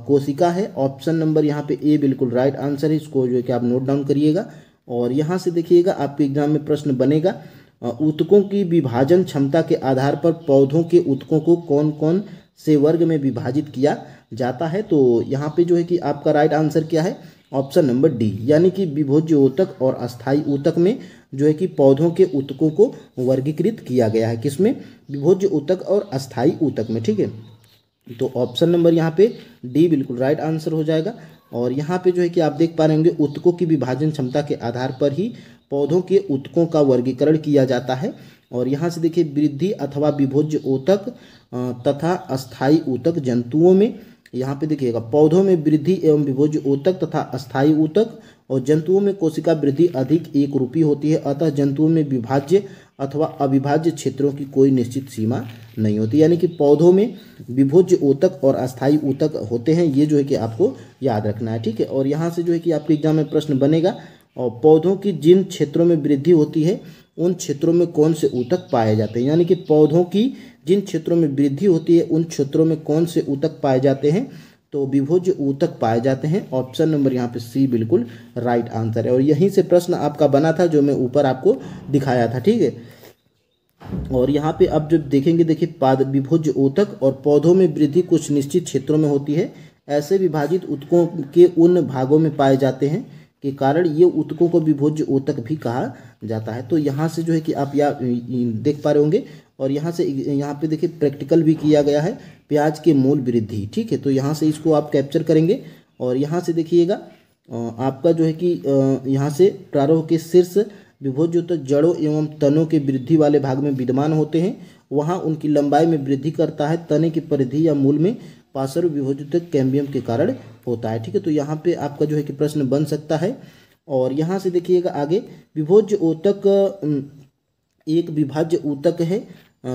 कोशिका है। ऑप्शन नंबर यहाँ पे ए बिल्कुल राइट आंसर है। इसको जो है कि आप नोट डाउन करिएगा। और यहाँ से देखिएगा आपके एग्जाम में प्रश्न बनेगा, ऊतकों की विभाजन क्षमता के आधार पर पौधों के ऊतकों को कौन कौन से वर्ग में विभाजित किया जाता है? तो यहाँ पे जो है कि आपका राइट आंसर क्या है? ऑप्शन नंबर डी, यानी कि विभोज्य ऊतक और अस्थायी ऊतक में जो है कि पौधों के ऊतकों को वर्गीकृत किया गया है। किसमें? विभोज्य ऊतक और अस्थायी ऊतक में। ठीक है। तो ऑप्शन नंबर यहाँ पे डी बिल्कुल राइट आंसर हो जाएगा। और यहाँ पे जो है कि आप देख पा रहे होंगे ऊतकों की विभाजन क्षमता के आधार पर ही पौधों के ऊतकों का वर्गीकरण किया जाता है। और यहाँ से देखिए वृद्धि अथवा विभोज्य ऊतक तथा अस्थायी ऊतक जंतुओं में, यहाँ पे देखिएगा पौधों में वृद्धि एवं विभोज्य ऊतक तथा अस्थायी ऊतक, और जंतुओं में कोशिका वृद्धि अधिक एक रूपी होती है। अतः जंतुओं में विभाज्य अथवा अविभाज्य क्षेत्रों की कोई निश्चित सीमा नहीं होती, यानी कि पौधों में विभोज्य ऊतक और अस्थायी ऊतक होते हैं। ये जो है कि आपको याद रखना है। ठीक है। और यहाँ से जो है कि आपके एग्जाम में प्रश्न बनेगा, और पौधों की जिन क्षेत्रों में वृद्धि होती है उन क्षेत्रों में कौन से ऊतक पाए जाते हैं? यानी कि पौधों की जिन क्षेत्रों में वृद्धि होती है उन क्षेत्रों में कौन से ऊतक पाए जाते हैं? तो विभोज्य ऊतक पाए जाते हैं। ऑप्शन नंबर यहाँ पे सी बिल्कुल राइट आंसर है। और यहीं से प्रश्न आपका बना था जो मैं ऊपर आपको दिखाया था। ठीक है। और यहाँ पे अब जब देखेंगे, देखिए विभोज्य ऊतक और पौधों में वृद्धि कुछ निश्चित क्षेत्रों में होती है। ऐसे विभाजित ऊतकों के उन भागों में पाए जाते हैं के कारण ये ऊतकों को विभोज्य ऊतक भी कहा जाता है। तो यहाँ से जो है कि आप देख पा रहे होंगे और यहाँ से यहाँ पे देखिए प्रैक्टिकल भी किया गया है, प्याज के मूल वृद्धि, ठीक है। तो यहाँ से इसको आप कैप्चर करेंगे और यहाँ से देखिएगा आपका जो है कि यहाँ से प्रारूह के शीर्ष विभोज्य ऊतक जड़ों एवं तनों के वृद्धि वाले भाग में विद्यमान होते हैं, वहाँ उनकी लंबाई में वृद्धि करता है। तने की परिधि या मूल में पार्श्व विभोज्य ऊतक कैम्बियम के कारण होता है, ठीक है। तो यहाँ पे आपका जो है कि प्रश्न बन सकता है। और यहाँ से देखिएगा आगे, विभोज्य ऊतक एक विभाज्य ऊतक है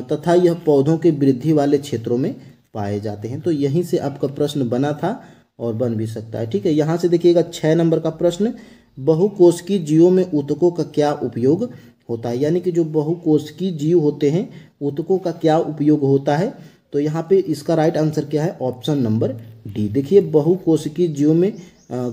तथा यह पौधों के वृद्धि वाले क्षेत्रों में पाए जाते हैं। तो यहीं से आपका प्रश्न बना था और बन भी सकता है, ठीक है। यहाँ से देखिएगा 6 नंबर का प्रश्न, बहुकोशिकीय जीवों में ऊतकों का क्या उपयोग होता है, यानी कि जो बहुकोशिकीय जीव होते हैं ऊतकों का क्या उपयोग होता है। तो यहाँ पे इसका राइट आंसर क्या है, ऑप्शन नंबर डी। देखिए बहुकोशिकीय जीवों में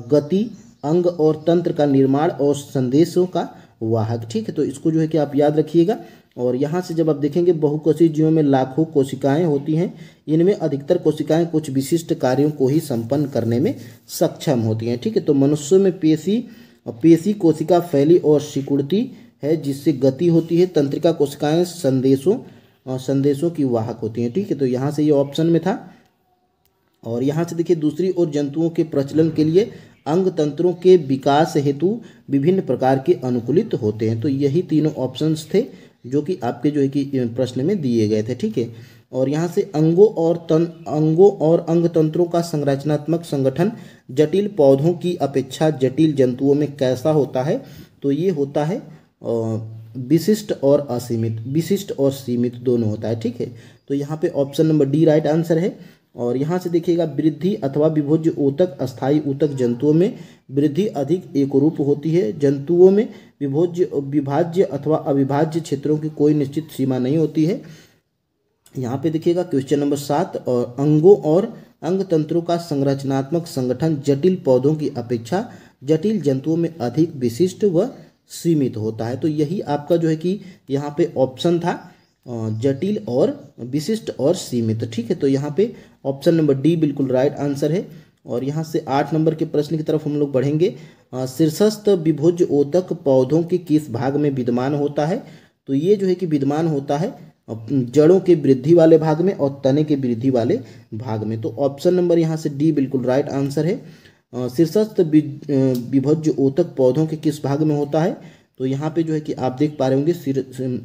गति, अंग और तंत्र का निर्माण और संदेशों का वाहक, ठीक है। तो इसको जो है कि आप याद रखिएगा। और यहाँ से जब आप देखेंगे बहुकोशिकीय जीवों में लाखों कोशिकाएं होती हैं, इनमें अधिकतर कोशिकाएं कुछ विशिष्ट कार्यों को ही संपन्न करने में सक्षम होती हैं, ठीक है। तो मनुष्यों में पेशी कोशिका फैली और सिकुड़ती है जिससे गति होती है। तंत्रिका कोशिकाएं संदेशों की वाहक होती हैं, ठीक है। तो यहाँ से ये ऑप्शन में था। और यहाँ से देखिए दूसरी ओर जंतुओं के प्रचलन के लिए अंग तंत्रों के विकास हेतु विभिन्न प्रकार के अनुकूलित होते हैं। तो यही तीनों ऑप्शंस थे जो कि आपके जो है कि प्रश्न में दिए गए थे, ठीक है। और यहाँ से अंगों और अंग तंत्रों का संरचनात्मक संगठन जटिल पौधों की अपेक्षा जटिल जंतुओं में कैसा होता है, तो ये होता है विशिष्ट और असीमित, विशिष्ट और सीमित दोनों होता है, ठीक है। तो यहाँ पे option number D right answer है। और यहाँ से देखिएगा वृद्धि अथवा विभोज्य ऊतक, अस्थायी ऊतक जंतुओं में वृद्धि अधिक एकरूप होती है। जंतुओं में विभाज्य अथवा अविभाज्य क्षेत्रों की कोई निश्चित सीमा नहीं होती है। यहाँ पे देखिएगा क्वेश्चन नंबर 7, और अंगों और अंग तंत्रों का संरचनात्मक संगठन जटिल पौधों की अपेक्षा जटिल जंतुओं में अधिक विशिष्ट व सीमित होता है। तो यही आपका जो है कि यहाँ पे ऑप्शन था, जटिल और विशिष्ट और सीमित, ठीक है। तो यहाँ पे ऑप्शन नंबर डी बिल्कुल राइट आंसर है। और यहाँ से 8 नंबर के प्रश्न की तरफ हम लोग बढ़ेंगे। शीर्षस्थ विभोज्य ऊतक पौधों के किस भाग में विद्यमान होता है, तो ये जो है कि विद्यमान होता है जड़ों के वृद्धि वाले भाग में और तने के वृद्धि वाले भाग में। तो ऑप्शन नंबर यहाँ से डी बिल्कुल राइट आंसर है। शीर्षस्थ विभोज्य ऊतक पौधों के किस भाग में होता है, तो यहाँ पे जो है कि आप देख पा रहे होंगे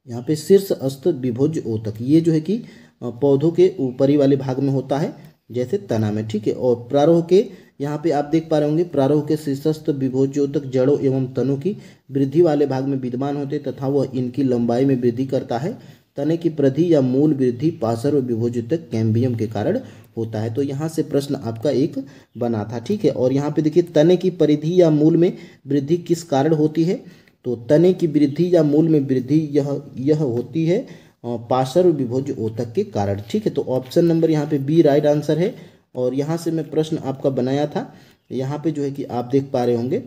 यहाँ पे शीर्षस्थ विभोज्य ऊतक, ये जो है कि पौधों के ऊपरी वाले भाग में होता है जैसे तना में, ठीक है। और प्रारूह के यहाँ पे आप देख पा रहे होंगे प्रारूह के शीर्षस्थ विभोज्य ऊतक जड़ों एवं तनों की वृद्धि वाले भाग में विद्यमान होते तथा वह इनकी लंबाई में वृद्धि करता है। तने की परिधि या मूल वृद्धि पार्श्व विभोज्य ऊतक कैम्बियम के कारण होता है। तो यहाँ से प्रश्न आपका एक बना था, ठीक है। और यहाँ पे देखिए तने की परिधि या मूल में वृद्धि किस कारण होती है, तो तने की वृद्धि या मूल में वृद्धि यह होती है पार्श्व विभोज्य ऊतक के कारण, ठीक है। तो ऑप्शन नंबर यहाँ पे बी राइट आंसर है। और यहाँ से मैं प्रश्न आपका बनाया था, यहाँ पे जो है कि आप देख पा रहे होंगे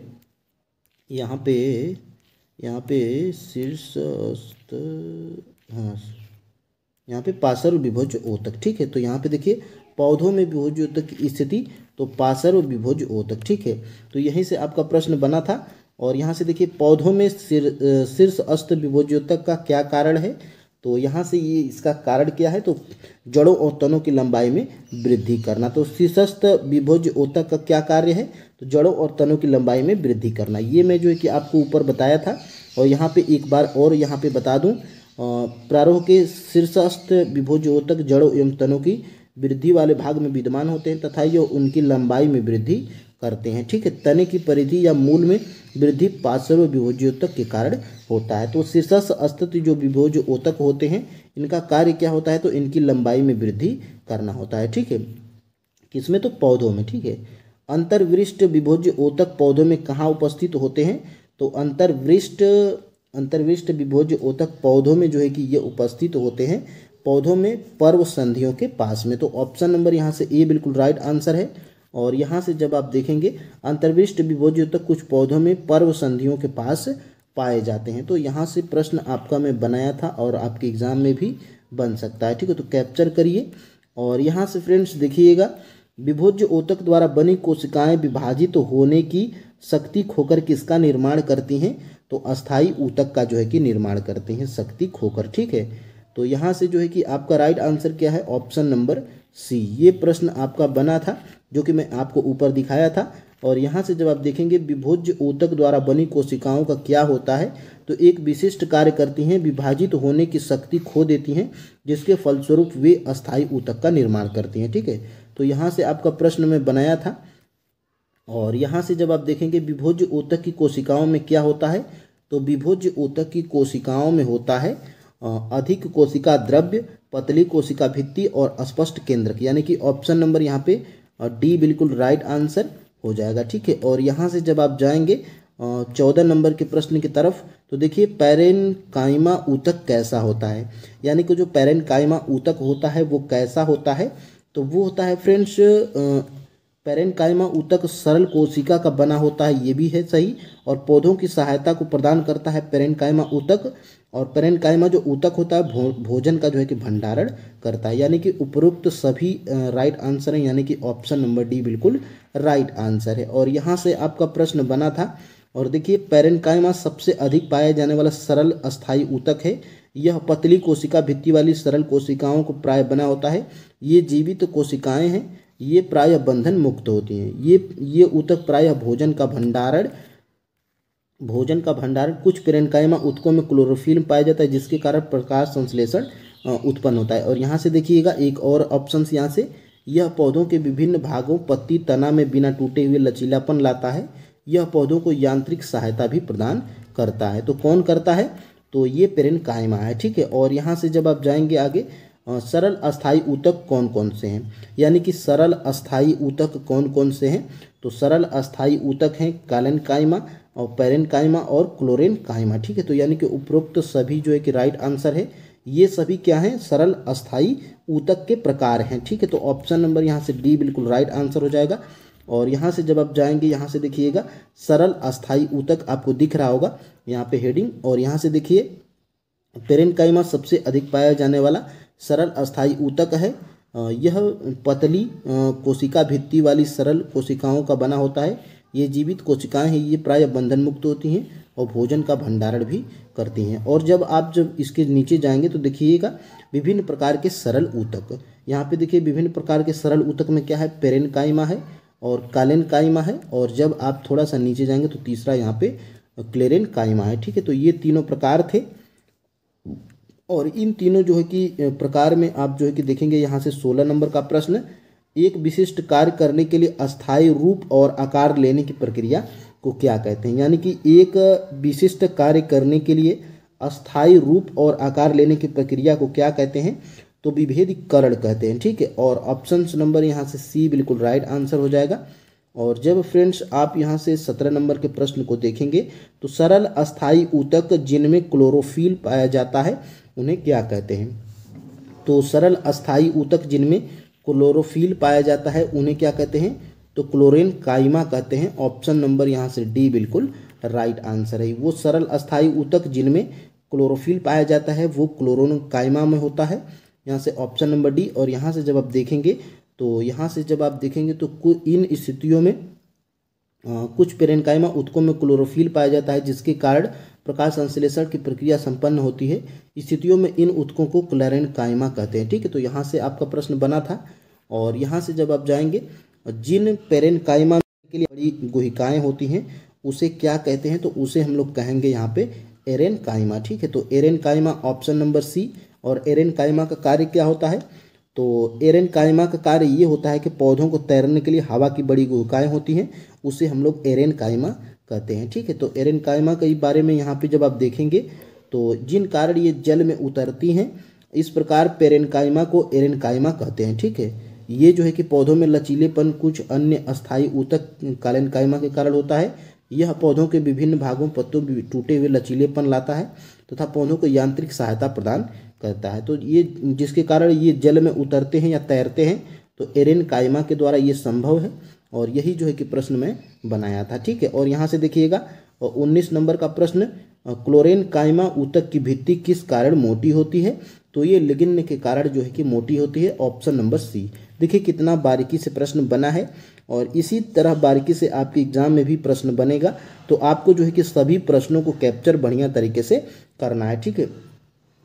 यहाँ पे शीर्षस्थ, हाँ यहाँ पे पार्श्व विभोज्य ऊतक, ठीक है। तो यहाँ पे देखिए पौधों में विभोज्य ऊतक की स्थिति, तो पार्श्व विभोज्य ऊतक, ठीक है। तो यहीं से आपका प्रश्न बना था। और यहाँ से देखिए पौधों में शीर्षस्थ विभोज्य ऊतक का क्या कारण है, तो यहाँ से ये इसका कारण क्या है, तो जड़ों और तनों की लंबाई में वृद्धि करना। तो शीर्षस्थ विभोज्य ऊतक का क्या कार्य है, तो जड़ों और तनों की लंबाई में वृद्धि करना। ये मैं जो है कि आपको ऊपर बताया था। और यहाँ पे एक बार और यहाँ पे बता दूँ, प्रारूह के शीर्षस्थ विभोज्य ऊतक जड़ों एवं तनों की वृद्धि वाले भाग में विद्यमान होते हैं तथा ये उनकी लंबाई में वृद्धि करते हैं, ठीक है। तने की परिधि या मूल में वृद्धि पार्श्व विभोज्य ऊतक के कारण होता है। तो शीर्षस्थ अस्तित्व जो विभोज्य ऊतक होते हैं इनका कार्य क्या होता है, तो इनकी लंबाई में वृद्धि करना होता है, ठीक है। किसमें, तो पौधों में, ठीक है। अंतर्वृष्ट विभोज्य ऊतक पौधों में कहाँ उपस्थित होते हैं, तो अंतर्वृष्ट विभोज्य ऊतक पौधों में जो है कि ये उपस्थित होते हैं पौधों में पर्व संधियों के पास में। तो ऑप्शन नंबर यहाँ से ए बिल्कुल राइट आंसर है। और यहाँ से जब आप देखेंगे अंतर्वृष्ट विभोज्य ऊतक कुछ पौधों में पर्व संधियों के पास पाए जाते हैं। तो यहाँ से प्रश्न आपका मैं बनाया था और आपके एग्जाम में भी बन सकता है, ठीक है। तो कैप्चर करिए। और यहाँ से फ्रेंड्स देखिएगा, विभोज्य ऊतक द्वारा बनी कोशिकाएं विभाजित होने की शक्ति खोकर किसका निर्माण करती हैं, तो अस्थाई ऊतक का जो है कि निर्माण करते हैं शक्ति खोकर। ठीक है, तो यहाँ से जो है कि आपका राइट आंसर क्या है, ऑप्शन नंबर सी। ये प्रश्न आपका बना था जो कि मैं आपको ऊपर दिखाया था। और यहाँ से जब आप देखेंगे विभोज्य ऊतक द्वारा बनी कोशिकाओं का क्या होता है, तो एक विशिष्ट कार्य करती हैं, विभाजित होने की शक्ति खो देती हैं, जिसके फलस्वरूप वे अस्थायी ऊतक का निर्माण करती हैं। ठीक है, तो यहाँ से आपका प्रश्न मैं बनाया था। और यहाँ से जब आप देखेंगे विभोज्य ऊतक की कोशिकाओं में क्या होता है, तो विभोज्य ऊतक की कोशिकाओं में होता है अधिक कोशिका द्रव्य, पतली कोशिका भित्ति और स्पष्ट केंद्रक, यानी कि ऑप्शन नंबर यहाँ पे डी बिल्कुल राइट आंसर हो जाएगा। ठीक है, और यहाँ से जब आप जाएंगे 14 नंबर के प्रश्न की तरफ, तो देखिए पैरेनकाइमा ऊतक कैसा होता है, यानी कि जो पैरेनकाइमा ऊतक होता है वो कैसा होता है, तो वो होता है फ्रेंड्स पैरेनकाइमा ऊतक सरल कोशिका का बना होता है, ये भी है सही, और पौधों की सहायता को प्रदान करता है पैरेनकाइमा ऊतक। और पैरेनकाइमा जो ऊतक होता है भोजन का जो है कि भंडारण करता है, यानी कि उपरोक्त सभी राइट आंसर हैं, यानी कि ऑप्शन नंबर डी बिल्कुल राइट आंसर है। और यहाँ से आपका प्रश्न बना था, और देखिए पैरेनकाइमा सबसे अधिक पाया जाने वाला सरल अस्थायी ऊतक है। यह पतली कोशिका भित्ति वाली सरल कोशिकाओं को प्राय बना होता है। ये जीवित कोशिकाएं हैं, ये प्रायः बंधन मुक्त होती हैं। ये ऊतक प्रायः भोजन का भंडारण कुछ पैरेनकाइमा ऊतकों में क्लोरोफिल पाया जाता है, जिसके कारण प्रकाश संश्लेषण उत्पन्न होता है। और यहाँ से देखिएगा एक और ऑप्शन यहाँ से, यह पौधों के विभिन्न भागों पत्ती तना में बिना टूटे हुए लचीलापन लाता है। यह पौधों को यांत्रिक सहायता भी प्रदान करता है। तो कौन करता है, तो ये पैरेनकाइमा है। ठीक है, और यहाँ से जब आप जाएंगे आगे सरल अस्थायी ऊतक कौन कौन से हैं, यानी कि सरल अस्थायी ऊतक कौन कौन से हैं, तो सरल अस्थायी ऊतक हैं कालेनकाइमा और पैरेनकाइमा और क्लोरेनकाइमा। ठीक है, तो यानी कि उपरोक्त सभी जो है कि राइट आंसर है, ये सभी क्या हैं, सरल अस्थायी ऊतक के प्रकार हैं। ठीक है, तो ऑप्शन नंबर यहाँ से डी बिल्कुल राइट आंसर हो जाएगा। और यहाँ से जब आप जाएंगे, यहाँ से देखिएगा सरल अस्थायी ऊतक आपको दिख रहा होगा यहाँ पे हेडिंग, और यहाँ से देखिए पैरेनकाइमा सबसे अधिक पाया जाने वाला सरल अस्थायी ऊतक है। यह पतली कोशिका भित्ति वाली सरल कोशिकाओं का बना होता है। ये जीवित कोशिकाएं हैं, ये प्रायः बंधन मुक्त होती हैं और भोजन का भंडारण भी करती हैं। और जब इसके नीचे जाएंगे तो देखिएगा विभिन्न प्रकार के सरल ऊतक, यहाँ पे देखिए विभिन्न प्रकार के सरल ऊतक में क्या है, पैरेनकाइमा है और कालेनकाइमा है, और जब आप थोड़ा सा नीचे जाएंगे तो तीसरा यहाँ पे क्लेरेनकाइमा है। ठीक है, तो ये तीनों प्रकार थे, और इन तीनों जो है कि प्रकार में आप जो है कि देखेंगे यहाँ से 16 नंबर का प्रश्न, एक विशिष्ट कार्य करने के लिए अस्थायी रूप और आकार लेने की प्रक्रिया को क्या कहते हैं, यानी कि एक विशिष्ट कार्य करने के लिए अस्थायी रूप और आकार लेने की प्रक्रिया को क्या कहते हैं, तो विभेदीकरण कहते हैं। ठीक है, और ऑप्शन नंबर यहाँ से सी बिल्कुल राइट आंसर हो जाएगा। और जब फ्रेंड्स आप यहाँ से 17 नंबर के प्रश्न को देखेंगे तो सरल अस्थायी ऊतक जिनमें क्लोरोफिल पाया जाता है उन्हें क्या कहते हैं, तो सरल अस्थायी ऊतक जिनमें क्लोरोफिल पाया जाता है उन्हें क्या कहते हैं, तो क्लोरेनकाइमा कहते हैं। ऑप्शन नंबर यहाँ से डी बिल्कुल राइट आंसर है। वो सरल अस्थायी ऊतक जिनमें क्लोरोफिल पाया जाता है वो क्लोरेनकाइमा में होता है, यहाँ से ऑप्शन नंबर डी। और यहाँ से जब आप देखेंगे तो इन स्थितियों में कुछ पैरेनकाइमा ऊतकों में क्लोरोफिल पाया जाता है, जिसके कारण प्रकाश संश्लेषण की प्रक्रिया संपन्न होती है। स्थितियों में इन ऊतकों को क्लेरेनकाइमा कहते हैं। ठीक है, तो यहाँ से आपका प्रश्न बना था। और यहाँ से जब आप जाएंगे, जिन पैरेनकाइमा के लिए बड़ी गुहिकाएं होती हैं उसे क्या कहते हैं, तो उसे हम लोग कहेंगे यहाँ पे एरेनकाइमा। ठीक है, तो एरेनकाइमा ऑप्शन नंबर सी। और एरेनकाइमा का कार्य क्या होता है, तो एरेनकाइमा का कार्य ये होता है कि पौधों को तैरने के लिए हवा की बड़ी गुहिकाएं होती हैं, उसे हम लोग एरेनकाइमा कहते हैं। ठीक है, तो एरेनकाइमा के बारे में यहाँ पे जब आप देखेंगे तो जिन कारण ये जल में उतरती हैं, इस प्रकार पैरेनकाइमा को एरेनकाइमा कहते हैं। ठीक है, ये जो है कि पौधों में लचीलेपन कुछ अन्य अस्थायी ऊतक कालेनकाइमा के कारण होता है। यह पौधों के विभिन्न भागों पत्तों में टूटे हुए लचीलेपन लाता है तथा पौधों को यांत्रिक सहायता प्रदान करता है। तो ये जिसके कारण ये जल में उतरते हैं या तैरते हैं, तो एरेनकाइमा के द्वारा ये संभव है। और यही जो है कि प्रश्न में बनाया था। ठीक है, और यहाँ से देखिएगा 19 नंबर का प्रश्न, क्लोरेनकाइमा ऊतक की भित्ति किस कारण मोटी होती है, तो ये लिग्निन के कारण जो है कि मोटी होती है। Option number C. देखिए कितना बारीकी से प्रश्न बना है, और इसी तरह बारीकी से आपके एग्जाम में भी प्रश्न बनेगा। तो आपको जो है कि सभी प्रश्नों को कैप्चर बढ़िया तरीके से करना है, ठीक है।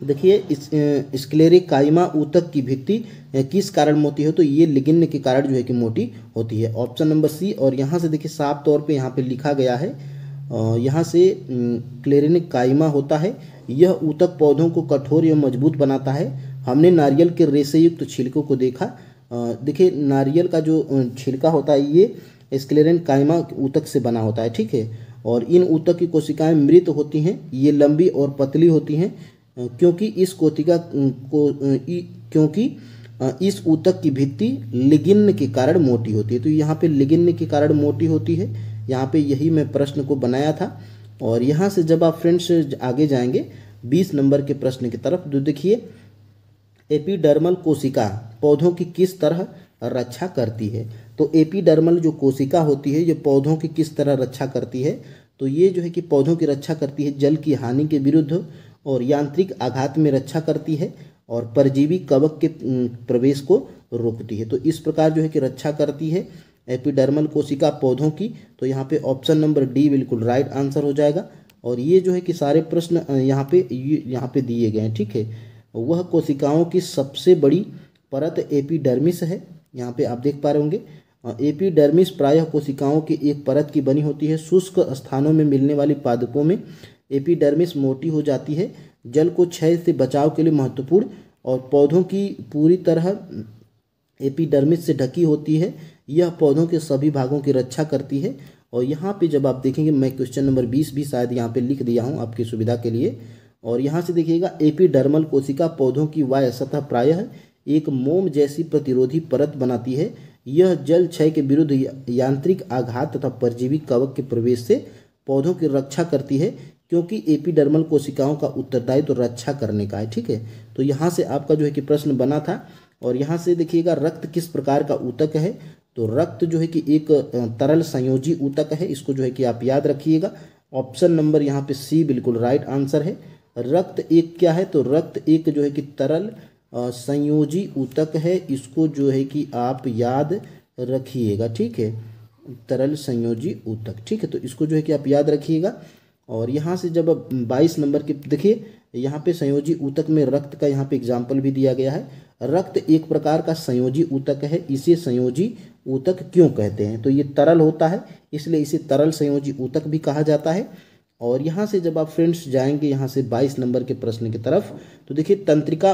देखिए इस स्क्लेरोकाइमा ऊतक की भित्ति किस कारण मोटी है, तो ये लिग्निन के कारण जो है कि मोटी होती है, ऑप्शन नंबर सी। और यहाँ से देखिए साफ तौर पे यहाँ पे लिखा गया है, यहाँ से स्क्लेरोकाइमा होता है, यह ऊतक पौधों को कठोर एवं मजबूत बनाता है। हमने नारियल के रेशे युक्त छिलकों को देखा। देखिए नारियल का जो छिलका होता है ये स्क्लेरोकाइमा ऊतक से बना होता है, ठीक है। और इन ऊतक की कोशिकाएं मृत होती हैं, ये लंबी और पतली होती हैं, क्योंकि इस ऊतक की भित्ति लिग्निन के कारण मोटी होती है। तो यहाँ पे लिग्निन के कारण मोटी होती है, यहाँ पे यही मैं प्रश्न को बनाया था। और यहाँ से जब आप फ्रेंड्स आगे जाएंगे 20 नंबर के प्रश्न की तरफ, तो देखिए एपिडर्मल कोशिका पौधों की किस तरह रक्षा करती है। तो एपिडर्मल जो कोशिका होती है ये पौधों की किस तरह रक्षा करती है, तो ये जो है कि पौधों की रक्षा करती है जल की हानि के विरुद्ध, और यांत्रिक आघात में रक्षा करती है, और परजीवी कवक के प्रवेश को रोकती है। तो इस प्रकार जो है कि रक्षा करती है एपिडर्मल कोशिका पौधों की। तो यहाँ पे ऑप्शन नंबर डी बिल्कुल राइट आंसर हो जाएगा। और ये जो है कि सारे प्रश्न यहाँ पे दिए गए हैं, ठीक है। वह कोशिकाओं की सबसे बड़ी परत एपिडर्मिस है, यहाँ पे आप देख पा रहे होंगे। एपिडर्मिस प्रायः कोशिकाओं की एक परत की बनी होती है। शुष्क स्थानों में मिलने वाली पादपों में एपिडर्मिस मोटी हो जाती है, जल को क्षय से बचाव के लिए महत्वपूर्ण, और पौधों की पूरी तरह एपिडर्मिस से ढकी होती है। यह पौधों के सभी भागों की रक्षा करती है। और यहाँ पे जब आप देखेंगे, मैं क्वेश्चन नंबर 20 भी शायद यहाँ पे लिख दिया हूँ आपकी सुविधा के लिए। और यहाँ से देखिएगा एपिडर्मल कोशिका पौधों की बाह्य सतह प्रायः एक मोम जैसी प्रतिरोधी परत बनाती है। यह जल क्षय के विरुद्ध यांत्रिक आघात तथा परजीवी कवक के प्रवेश से पौधों की रक्षा करती है, क्योंकि एपिडर्मल कोशिकाओं का उत्तरदायित्व तो रक्षा करने का है, ठीक है। तो यहाँ से आपका जो है कि प्रश्न बना था। और यहाँ से देखिएगा रक्त किस प्रकार का ऊतक है, तो रक्त जो है कि एक तरल संयोजी ऊतक है, इसको जो है कि आप याद रखिएगा। ऑप्शन नंबर यहाँ पे सी बिल्कुल राइट आंसर है। रक्त एक क्या है, तो रक्त एक जो है कि तरल संयोजी ऊतक है, इसको जो है कि आप याद रखिएगा, ठीक है। तरल संयोजी ऊतक, ठीक है, तो इसको जो है कि आप याद रखिएगा। और यहाँ से जब 22 नंबर के देखिए, यहाँ पे संयोजी ऊतक में रक्त का यहाँ पे एग्जाम्पल भी दिया गया है। रक्त एक प्रकार का संयोजी ऊतक है, इसे संयोजी ऊतक क्यों कहते हैं, तो ये तरल होता है, इसलिए इसे तरल संयोजी ऊतक भी कहा जाता है। और यहाँ से जब आप फ्रेंड्स जाएंगे यहाँ से 22 नंबर के प्रश्न की तरफ, तो देखिए तंत्रिका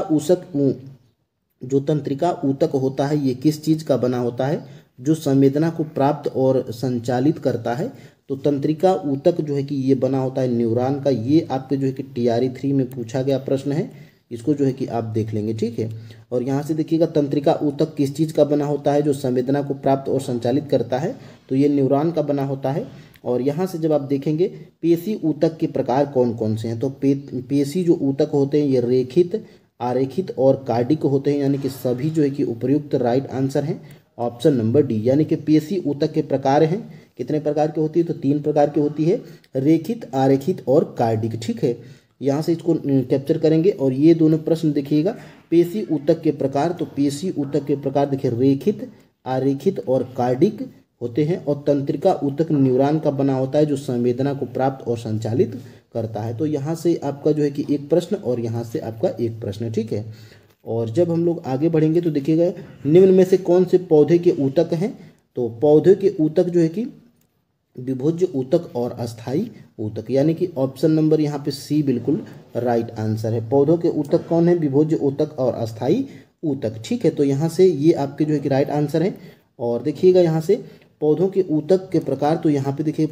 जो तंत्रिका ऊतक होता है ये किस चीज़ का बना होता है, जो संवेदना को प्राप्त और संचालित करता है। तो तंत्रिका ऊतक जो है कि ये बना होता है न्यूरॉन का। ये आपके जो है कि TRE 3 में पूछा गया प्रश्न है, इसको जो है कि आप देख लेंगे, ठीक है। और यहाँ से देखिएगा तंत्रिका ऊतक किस चीज़ का बना होता है, जो संवेदना को प्राप्त और संचालित करता है, तो ये न्यूरॉन का बना होता है। और यहाँ से जब आप देखेंगे पेशी ऊतक के प्रकार कौन कौन से हैं, तो पेशी जो ऊतक होते हैं ये रेखित, आरेखित और कार्डिक होते हैं, यानी कि सभी जो है कि उपयुक्त राइट आंसर हैं ऑप्शन नंबर डी। यानी कि पेशी ऊतक के प्रकार हैं, कितने प्रकार की होती है, तो 3 प्रकार की होती है, रेखित, आरेखित और कार्डिक, ठीक है। यहाँ से इसको कैप्चर करेंगे। और ये दोनों प्रश्न देखिएगा, पेशी ऊतक के प्रकार, तो पेशी ऊतक के प्रकार देखिए रेखित, आरेखित और कार्डिक होते हैं। और तंत्रिका ऊतक न्यूरॉन का बना होता है, जो संवेदना को प्राप्त और संचालित करता है। तो यहाँ से आपका जो है कि एक प्रश्न और यहाँ से आपका एक प्रश्न, ठीक है। और जब हम लोग आगे बढ़ेंगे तो देखिएगा निम्न में से कौन से पौधे के ऊतक हैं, तो पौधे के ऊतक जो है कि विभोज्य ऊतक और अस्थायी ऊतक, यानी कि ऑप्शन नंबर यहाँ पे सी बिल्कुल राइट आंसर है। पौधों के ऊतक कौन है, विभोज्य ऊतक और अस्थायी ऊतक, ठीक है। तो यहाँ से ये आपके जो है कि राइट आंसर है। और देखिएगा यहाँ से पौधों के ऊतक के प्रकार, तो यहाँ पे देखिए